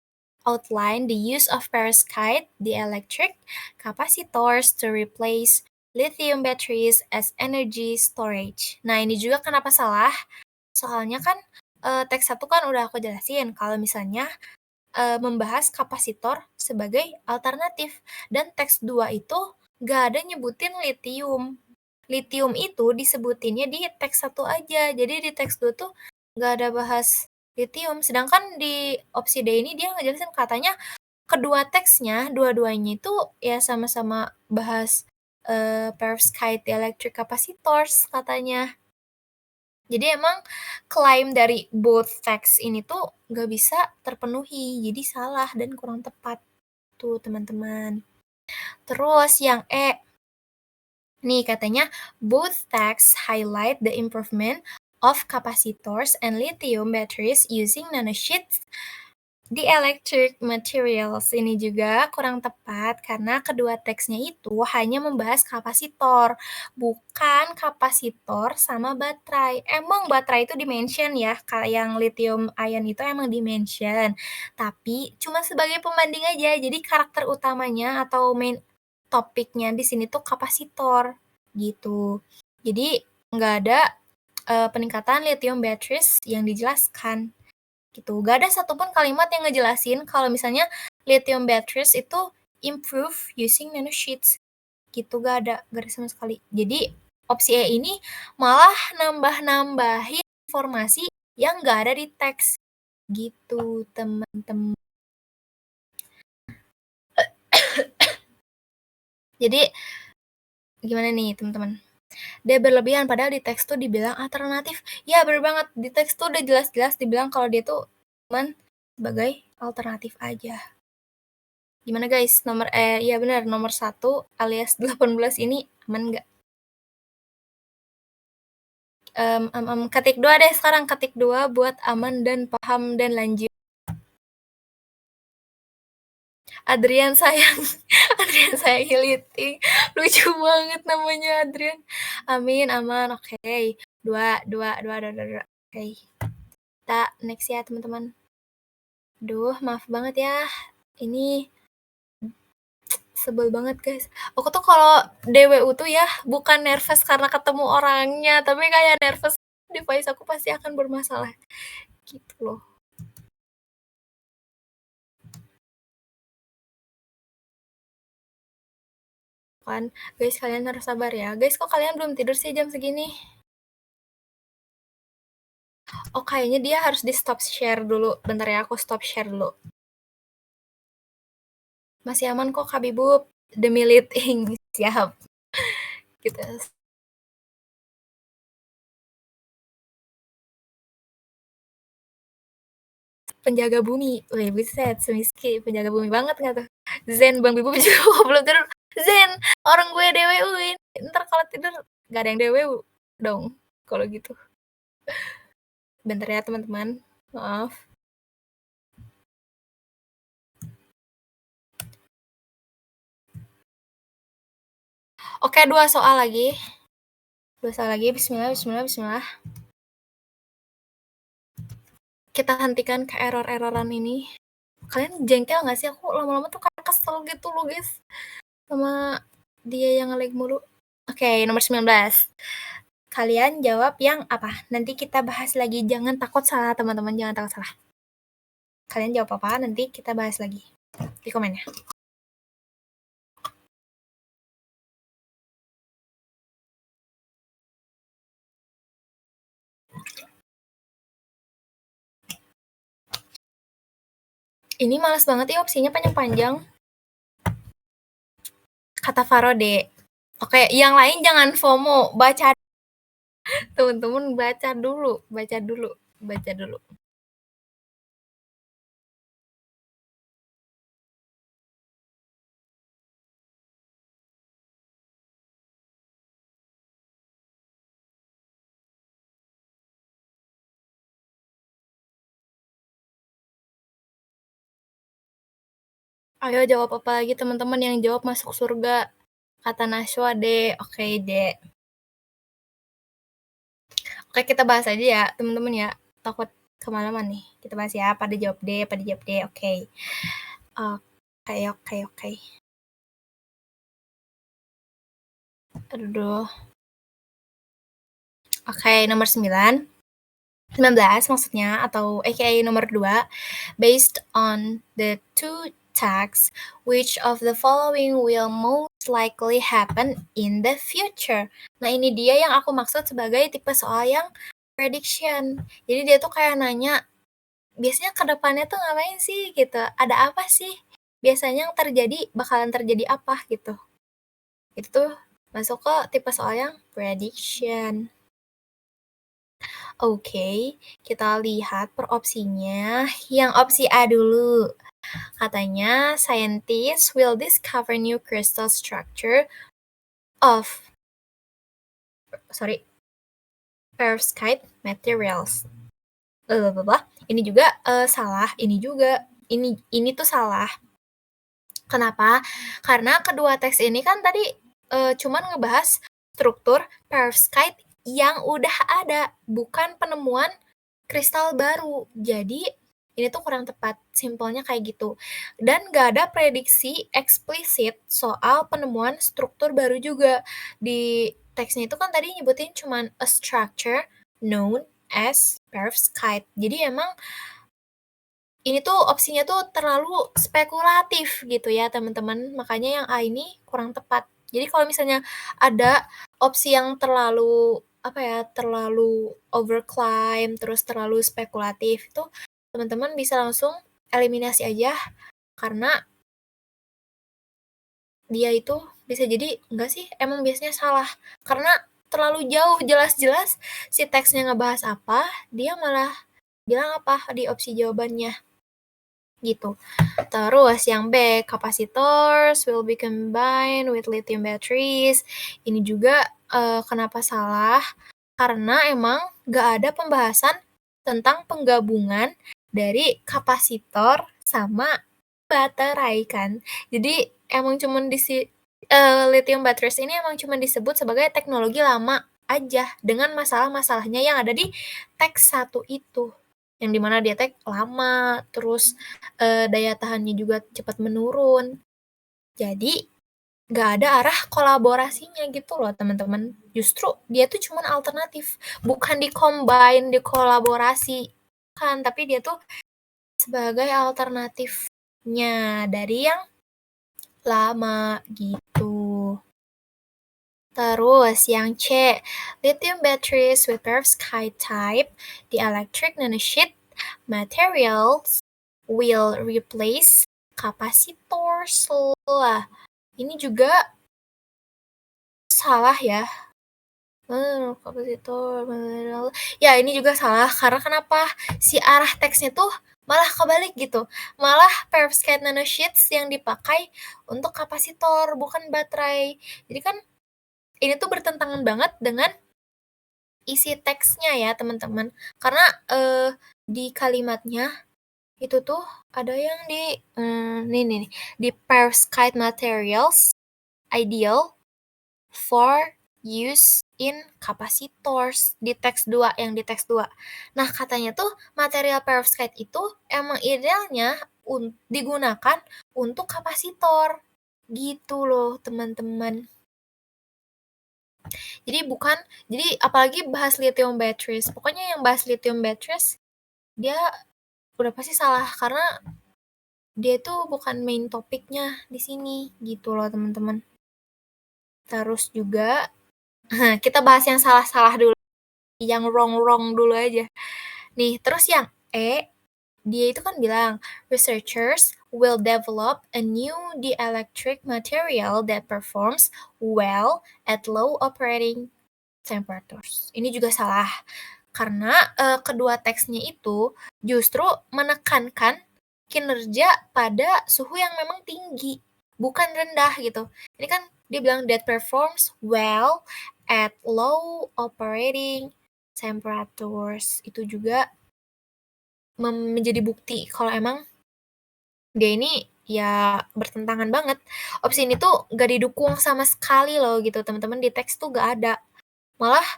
outline the use of perovskite dielectric capacitors to replace lithium batteries as energy storage. Nah, ini juga kenapa salah? Soalnya kan teks 1 kan udah aku jelasin kalau misalnya membahas kapasitor sebagai alternatif dan teks 2 itu nggak ada nyebutin lithium. Lithium itu disebutinnya di teks 1 aja. Jadi di teks 2 tuh nggak ada bahas lithium. Sedangkan di opsi D ini dia ngejelasin katanya kedua teksnya, dua-duanya itu ya sama-sama bahas perovskite electric capacitors katanya. Jadi emang klaim dari both text ini tuh nggak bisa terpenuhi, jadi salah dan kurang tepat tuh teman-teman. Terus yang E, nih katanya both texts highlight the improvement of capacitors and lithium batteries using nanosheets di electric materials. Ini juga kurang tepat karena kedua teksnya itu hanya membahas kapasitor, bukan kapasitor sama baterai. Emang baterai itu dimention ya, kalau yang lithium ion itu emang dimention, tapi cuma sebagai pembanding aja. Jadi karakter utamanya atau main topiknya di sini tuh kapasitor gitu. Jadi nggak ada peningkatan lithium batteries yang dijelaskan gitu. Gak ada satupun kalimat yang ngejelasin kalau misalnya lithium batteries itu improve using nanosheets gitu, gak ada sama sekali. Jadi opsi E ini malah nambah-nambahin informasi yang gak ada di teks gitu teman-teman. Jadi gimana nih teman-teman? Dia berlebihan padahal di teks tuh dibilang alternatif. Ya bener banget, di teks tuh udah jelas-jelas dibilang kalau dia tuh cuman sebagai alternatif aja. Gimana guys? Iya benar, nomor 1 alias 18 ini aman nggak? Ketik 2 deh sekarang, ketik 2 buat aman dan paham dan lanjut. Adrian sayang Adrian sayang Hiliting, lucu banget namanya Adrian. Amin, aman, oke. 2, oke. Kita next ya teman-teman. Duh, maaf banget ya. Ini sebel banget guys. Aku tuh kalau DWU tuh ya bukan nervous karena ketemu orangnya, tapi kayak nervous device aku pasti akan bermasalah. Gitu loh. Kan, guys kalian harus sabar ya. Guys, kok kalian belum tidur sih jam segini? Oh, kayaknya dia harus di stop share dulu. Bentar ya, aku stop share dulu. Masih aman kok, Kabibub. Demi meeting. Siap. Gitu. Penjaga bumi. Wih, buset. Semiski. Penjaga bumi banget nggak tuh? Zen, Bang Bibub juga belum tidur. Zen, orang gue DWU-in. Ntar kalau tidur, gak ada yang DWU dong. Kalau gitu. Bentar ya, teman-teman. Maaf. Oke, 2 soal lagi. 2 soal lagi. Bismillah, bismillah, bismillah. Kita hentikan ke error-erroran ini. Kalian jengkel gak sih? Aku lama-lama tuh kayak kesel gitu loh guys. Sama dia yang nge-lag mulu. Oke, nomor 19. Kalian jawab yang apa? Nanti kita bahas lagi. Jangan takut salah teman-teman. Jangan takut salah. Kalian jawab apa? Nanti kita bahas lagi. Di komennya. Ini males banget ya opsinya panjang-panjang. Kata Farode. Oke, yang lain jangan FOMO. Baca. Teman-teman baca dulu. Baca dulu. Baca dulu. Ayo jawab apa lagi teman-teman, yang jawab masuk surga. Kata Nashwa deh. Oke deh. Oke, kita bahas aja ya teman-teman ya. Takut kemalaman nih. Kita bahas ya. Pada jawab deh. Oke. Oke. Aduh. Oke, nomor 19 maksudnya, atau aka nomor 2. Based on the two tasks, which of the following will most likely happen in the future? Nah, ini dia yang aku maksud sebagai tipe soal yang prediction. Jadi dia tuh kayak nanya, biasanya ke depannya tuh ngapain sih gitu? Ada apa sih? Biasanya yang terjadi, bakalan terjadi apa gitu. Itu tuh masuk ke tipe soal yang prediction. Oke, kita lihat per opsinya. Yang opsi A dulu. Katanya, scientists will discover new crystal structure of perovskite materials. Ini juga salah, ini tuh salah. Kenapa? Karena kedua teks ini kan tadi cuman ngebahas struktur perovskite yang udah ada, bukan penemuan kristal baru. Jadi ini tuh kurang tepat, simpelnya kayak gitu. Dan gak ada prediksi eksplisit soal penemuan struktur baru juga. Di teksnya itu kan tadi nyebutin cuman a structure known as perovskite. Jadi emang ini tuh opsinya tuh terlalu spekulatif gitu ya teman-teman. Makanya yang A ini kurang tepat. Jadi kalau misalnya ada opsi yang terlalu terlalu overclimb, terus terlalu spekulatif, itu teman-teman bisa langsung eliminasi aja, karena dia itu bisa jadi enggak sih, emang biasanya salah. Karena terlalu jauh, jelas-jelas si teksnya ngebahas apa, dia malah bilang apa di opsi jawabannya. Gitu. Terus yang B, capacitors will be combined with lithium batteries. Ini juga kenapa salah? karena emang nggak ada pembahasan tentang penggabungan dari kapasitor sama baterai kan. Jadi emang cuman lithium batteries ini emang cuman disebut sebagai teknologi lama aja dengan masalah-masalahnya yang ada di teks 1 itu. Yang dimana dia teh lama, terus daya tahannya juga cepat menurun. Jadi nggak ada arah kolaborasinya gitu loh teman-teman. Justru dia tuh cuman alternatif, bukan di-combine, dikolaborasi kan, tapi dia tuh sebagai alternatifnya dari yang lama gitu. Terus yang C, lithium batteries with perovskite type, the electric nanosheet materials will replace capacitors lah. Ini juga salah ya. Kapasitor. Ya ini juga salah karena kenapa? Si arah teksnya tuh malah kebalik gitu. Malah perovskite nanosheets yang dipakai untuk kapasitor bukan baterai. Jadi kan ini tuh bertentangan banget dengan isi teksnya ya teman-teman. Karena di kalimatnya itu tuh ada yang nih, di perovskite materials ideal for use in capacitors di teks 2 yang di teks 2. Nah, katanya tuh material perovskite itu emang idealnya digunakan untuk kapasitor. Gitu loh, teman-teman. Jadi apalagi bahas lithium batteries. Pokoknya yang bahas lithium batteries dia udah pasti salah karena dia tuh bukan main topiknya di sini gitu loh, teman-teman. Terus juga kita bahas yang salah-salah dulu, yang wrong-wrong dulu aja. Nih, terus yang E, dia itu kan bilang, researchers will develop a new dielectric material that performs well at low operating temperatures. Ini juga salah, karena kedua teksnya itu justru menekankan kinerja pada suhu yang memang tinggi, bukan rendah gitu. Ini kan dia bilang that performs well at low operating temperatures. Itu juga menjadi bukti kalau emang dia ini ya bertentangan banget. Opsi ini tuh gak didukung sama sekali loh gitu teman-teman, di teks tuh gak ada. Malah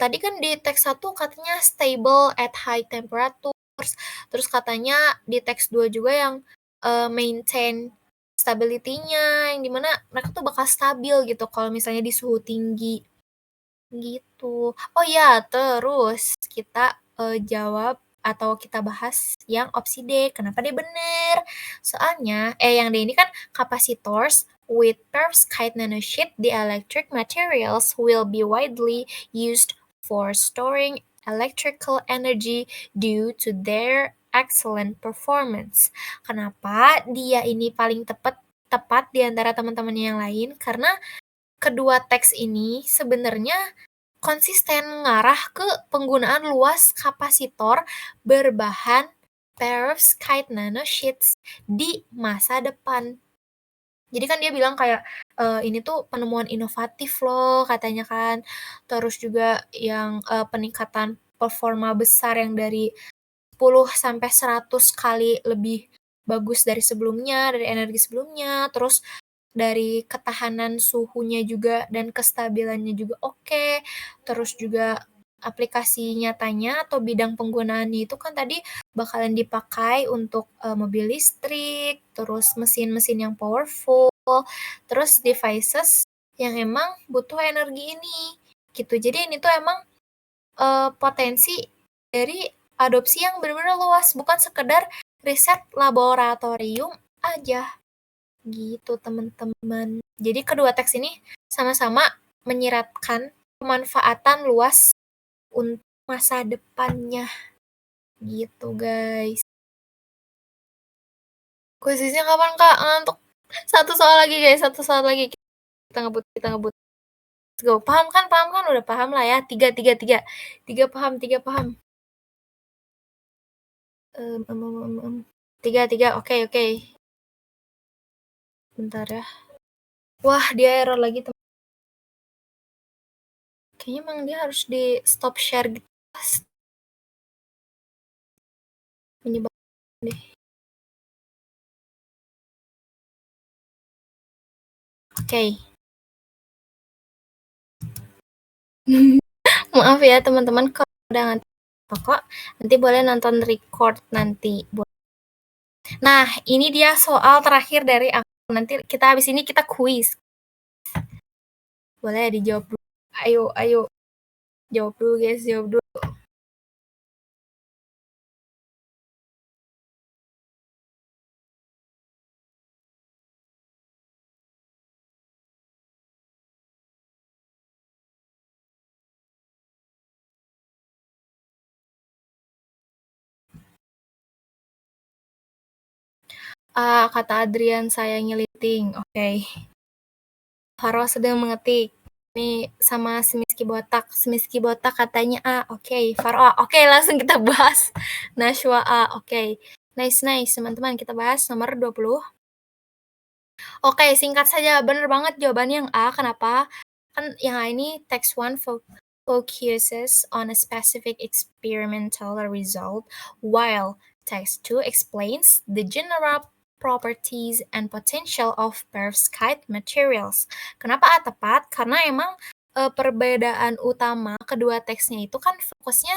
tadi kan di teks 1 katanya stable at high temperatures, terus katanya di teks 2 juga yang maintain stability-nya, yang dimana mereka tuh bakal stabil gitu kalau misalnya di suhu tinggi, gitu. Oh ya, terus kita jawab atau kita bahas yang opsi D. Kenapa dia bener? Soalnya, yang D ini kan capacitors with perovskite nanosheet, the electric materials will be widely used for storing electrical energy due to their excellent performance. Kenapa dia ini paling tepat di antara teman-teman yang lain? Karena kedua teks ini sebenarnya konsisten mengarah ke penggunaan luas kapasitor berbahan perovskite nanosheets di masa depan. Jadi kan dia bilang kayak, ini tuh penemuan inovatif loh katanya kan. Terus juga yang, peningkatan performa besar yang dari 10 sampai 100 kali lebih bagus dari sebelumnya, dari energi sebelumnya, terus dari ketahanan suhunya juga dan kestabilannya juga oke. Terus juga aplikasi nyatanya atau bidang penggunaannya itu kan tadi bakalan dipakai untuk, mobil listrik, terus mesin-mesin yang powerful, terus devices yang emang butuh energi ini, gitu. Jadi ini tuh emang, potensi dari adopsi yang benar-benar luas, bukan sekedar riset laboratorium aja. Gitu teman-teman. Jadi kedua teks ini sama-sama menyiratkan pemanfaatan luas untuk masa depannya. Gitu guys. Kuisisnya kapan Kak? Ngantuk. Satu soal lagi guys, satu soal lagi. Kita ngebut. Let's go. Paham kan? Udah paham lah ya. Tiga. Tiga paham. Tiga. Oke. Bentar ya. Wah, dia error lagi teman. Kayaknya emang dia harus di stop share gitu. Menyebalkan deh. Oke. Maaf ya teman-teman kalau udah ngantuk kok, nanti boleh nonton record nanti. Nah, ini dia soal terakhir dari aku. Nanti kita habis ini kita kuis. Boleh dijawab dulu. Ayo. Jawab dulu guys, jawab dulu. Kata Adrian saya ngeliting. Oke. Faro sedang mengetik. Ini sama Semiski Botak. Semiski Botak katanya A. Oke. Faro A. Oke, langsung kita bahas. Nashwa A. Oke. Nice. Teman-teman, kita bahas nomor 20. Oke, singkat saja. Bener banget jawabannya yang A. Kenapa? Kan yang A ini text 1 focuses on a specific experimental result, while text 2 explains the general properties and potential of perovskite materials. Kenapa A tepat? Karena emang perbedaan utama kedua teksnya itu kan fokusnya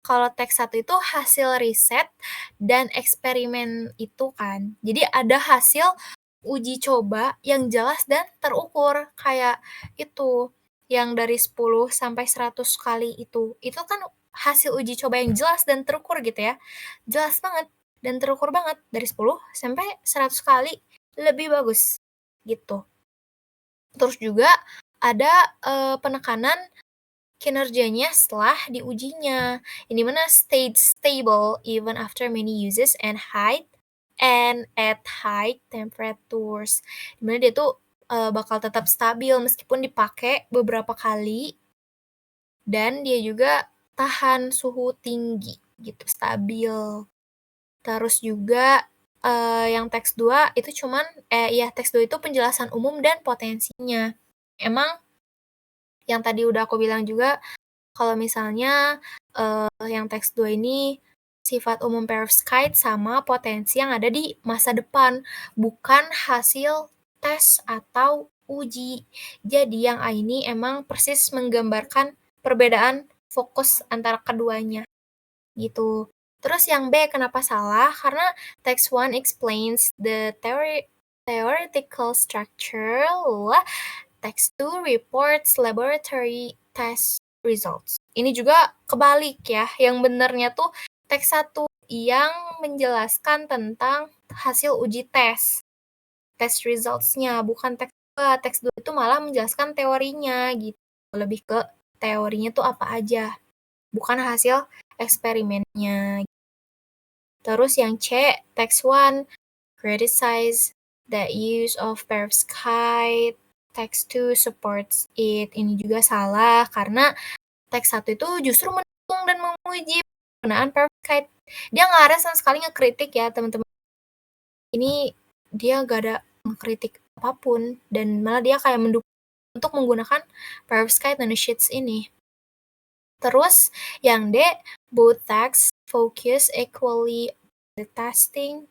kalau teks 1 itu hasil riset dan eksperimen itu kan. Jadi ada hasil uji coba yang jelas dan terukur kayak itu yang dari 10 sampai 100 kali itu kan hasil uji coba yang jelas dan terukur gitu ya. Jelas banget dan terukur banget dari 10 sampai 100 kali lebih bagus gitu. Terus juga ada penekanan kinerjanya setelah diujinya. Ini mana stayed stable even after many uses and at high temperatures. Dimana dia tuh bakal tetap stabil meskipun dipakai beberapa kali dan dia juga tahan suhu tinggi gitu, stabil. Terus juga yang teks 2 itu cuman teks 2 itu penjelasan umum dan potensinya. Emang yang tadi udah aku bilang juga kalau misalnya yang teks 2 ini sifat umum perovskite sama potensi yang ada di masa depan, bukan hasil tes atau uji. Jadi yang A ini emang persis menggambarkan perbedaan fokus antara keduanya, gitu. Terus yang B kenapa salah? Karena text 1 explains the theoretical structure, text 2 reports laboratory test results. Ini juga kebalik ya, yang benernya tuh teks 1 yang menjelaskan tentang hasil uji tes results-nya, bukan teks 2. Teks 2 itu malah menjelaskan teorinya gitu, lebih ke teorinya tuh apa aja, bukan hasil eksperimennya. Terus yang C, text 1 criticize the use of perovskite, text 2 supports it. Ini juga salah karena teks 1 itu justru mendukung dan memuji penggunaan perovskite. Dia nggak ada sama sekali ngekritik ya teman-teman. Ini dia nggak ada ngekritik apapun dan malah dia kayak mendukung untuk menggunakan perovskite nanosheets ini. Terus yang D, both texts focus equally on the testing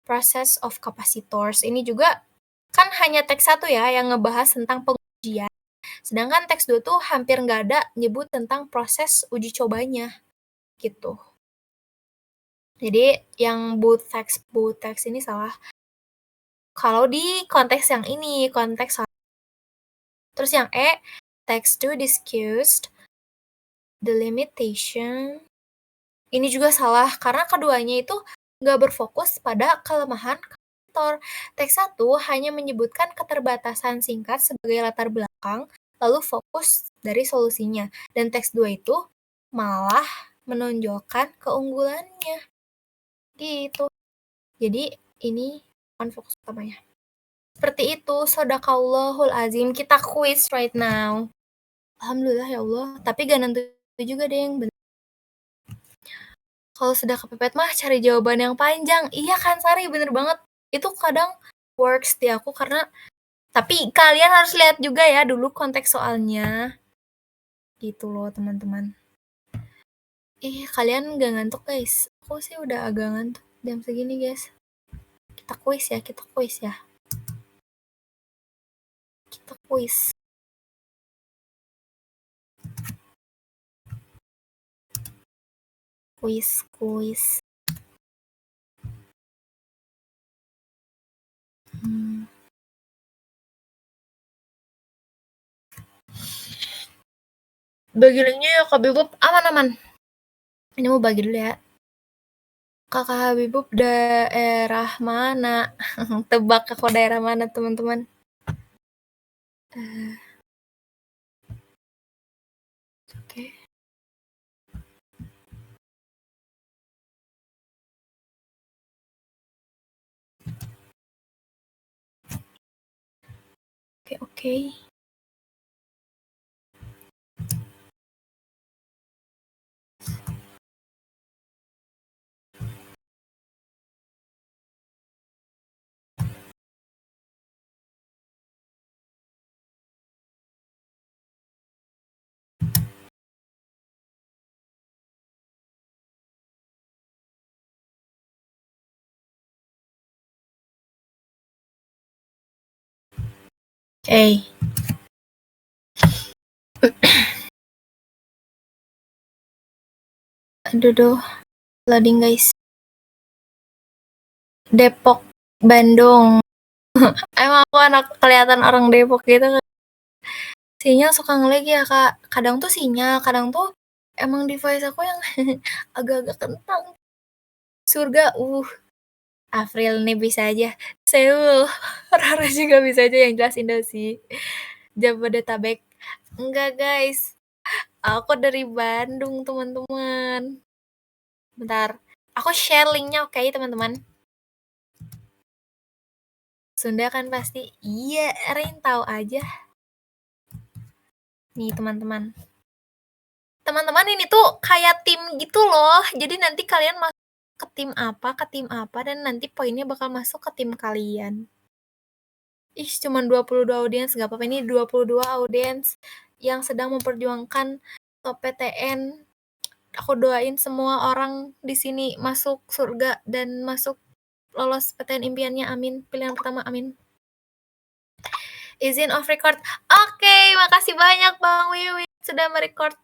process of capacitors. Ini juga kan hanya teks 1 ya yang ngebahas tentang pengujian. Sedangkan teks 2 tuh hampir nggak ada nyebut tentang proses uji cobanya gitu. Jadi yang both text ini salah. Kalau di konteks yang ini, konteks terus yang E, text 2 discussed the limitation. Ini juga salah karena keduanya itu nggak berfokus pada kelemahan kapasitor. Teks 1 hanya menyebutkan keterbatasan singkat sebagai latar belakang, lalu fokus dari solusinya. Dan teks 2 itu malah menonjolkan keunggulannya. Gitu. Jadi ini bukan fokus utamanya. Seperti itu, Shodaqallahul Azim. Kita quiz right now. Alhamdulillah ya Allah. Tapi gak nentu juga deh yang benar. Kalau sudah kepepet mah cari jawaban yang panjang. Iya kan Sari, bener banget. Itu kadang works di aku karena tapi kalian harus lihat juga ya dulu konteks soalnya. Gitu loh teman-teman. Ih, kalian nggak ngantuk guys? Aku sih udah agak ngantuk jam segini guys. Kita kuis ya, kita kuis ya. Kita kuis. Kuis. Bagi linknya ya Kak Bibub, aman. Ini mau bagi dulu ya. Kakak Habibub daerah mana? Tebak aku daerah mana teman-teman? Oke. Oke. Aduh, loading guys. Depok, Bandung. Emang aku anak kelihatan orang Depok gitu kan. Sinyal suka nge-lag ya Kak. Kadang tuh sinyal, kadang tuh emang device aku yang agak-agak kentang. Surga, April nih bisa aja. Seoul, Rara juga bisa aja, yang jelas Indo sih. Jabodetabek. Enggak guys, aku dari Bandung teman-teman. Bentar, aku share linknya oke teman-teman. Sunda kan pasti. Iya, Rain tahu aja. Nih teman-teman. Teman-teman ini tuh kayak tim gitu loh. Jadi nanti kalian masuk ke tim apa, dan nanti poinnya bakal masuk ke tim kalian. Ih, cuman 22 audiens, gak apa-apa. Ini 22 audiens yang sedang memperjuangkan PTN. Aku doain semua orang di sini masuk surga dan masuk lolos PTN impiannya, amin. Pilihan pertama, amin. Izin off record. Oke, makasih banyak Bang Wiwi sudah merecord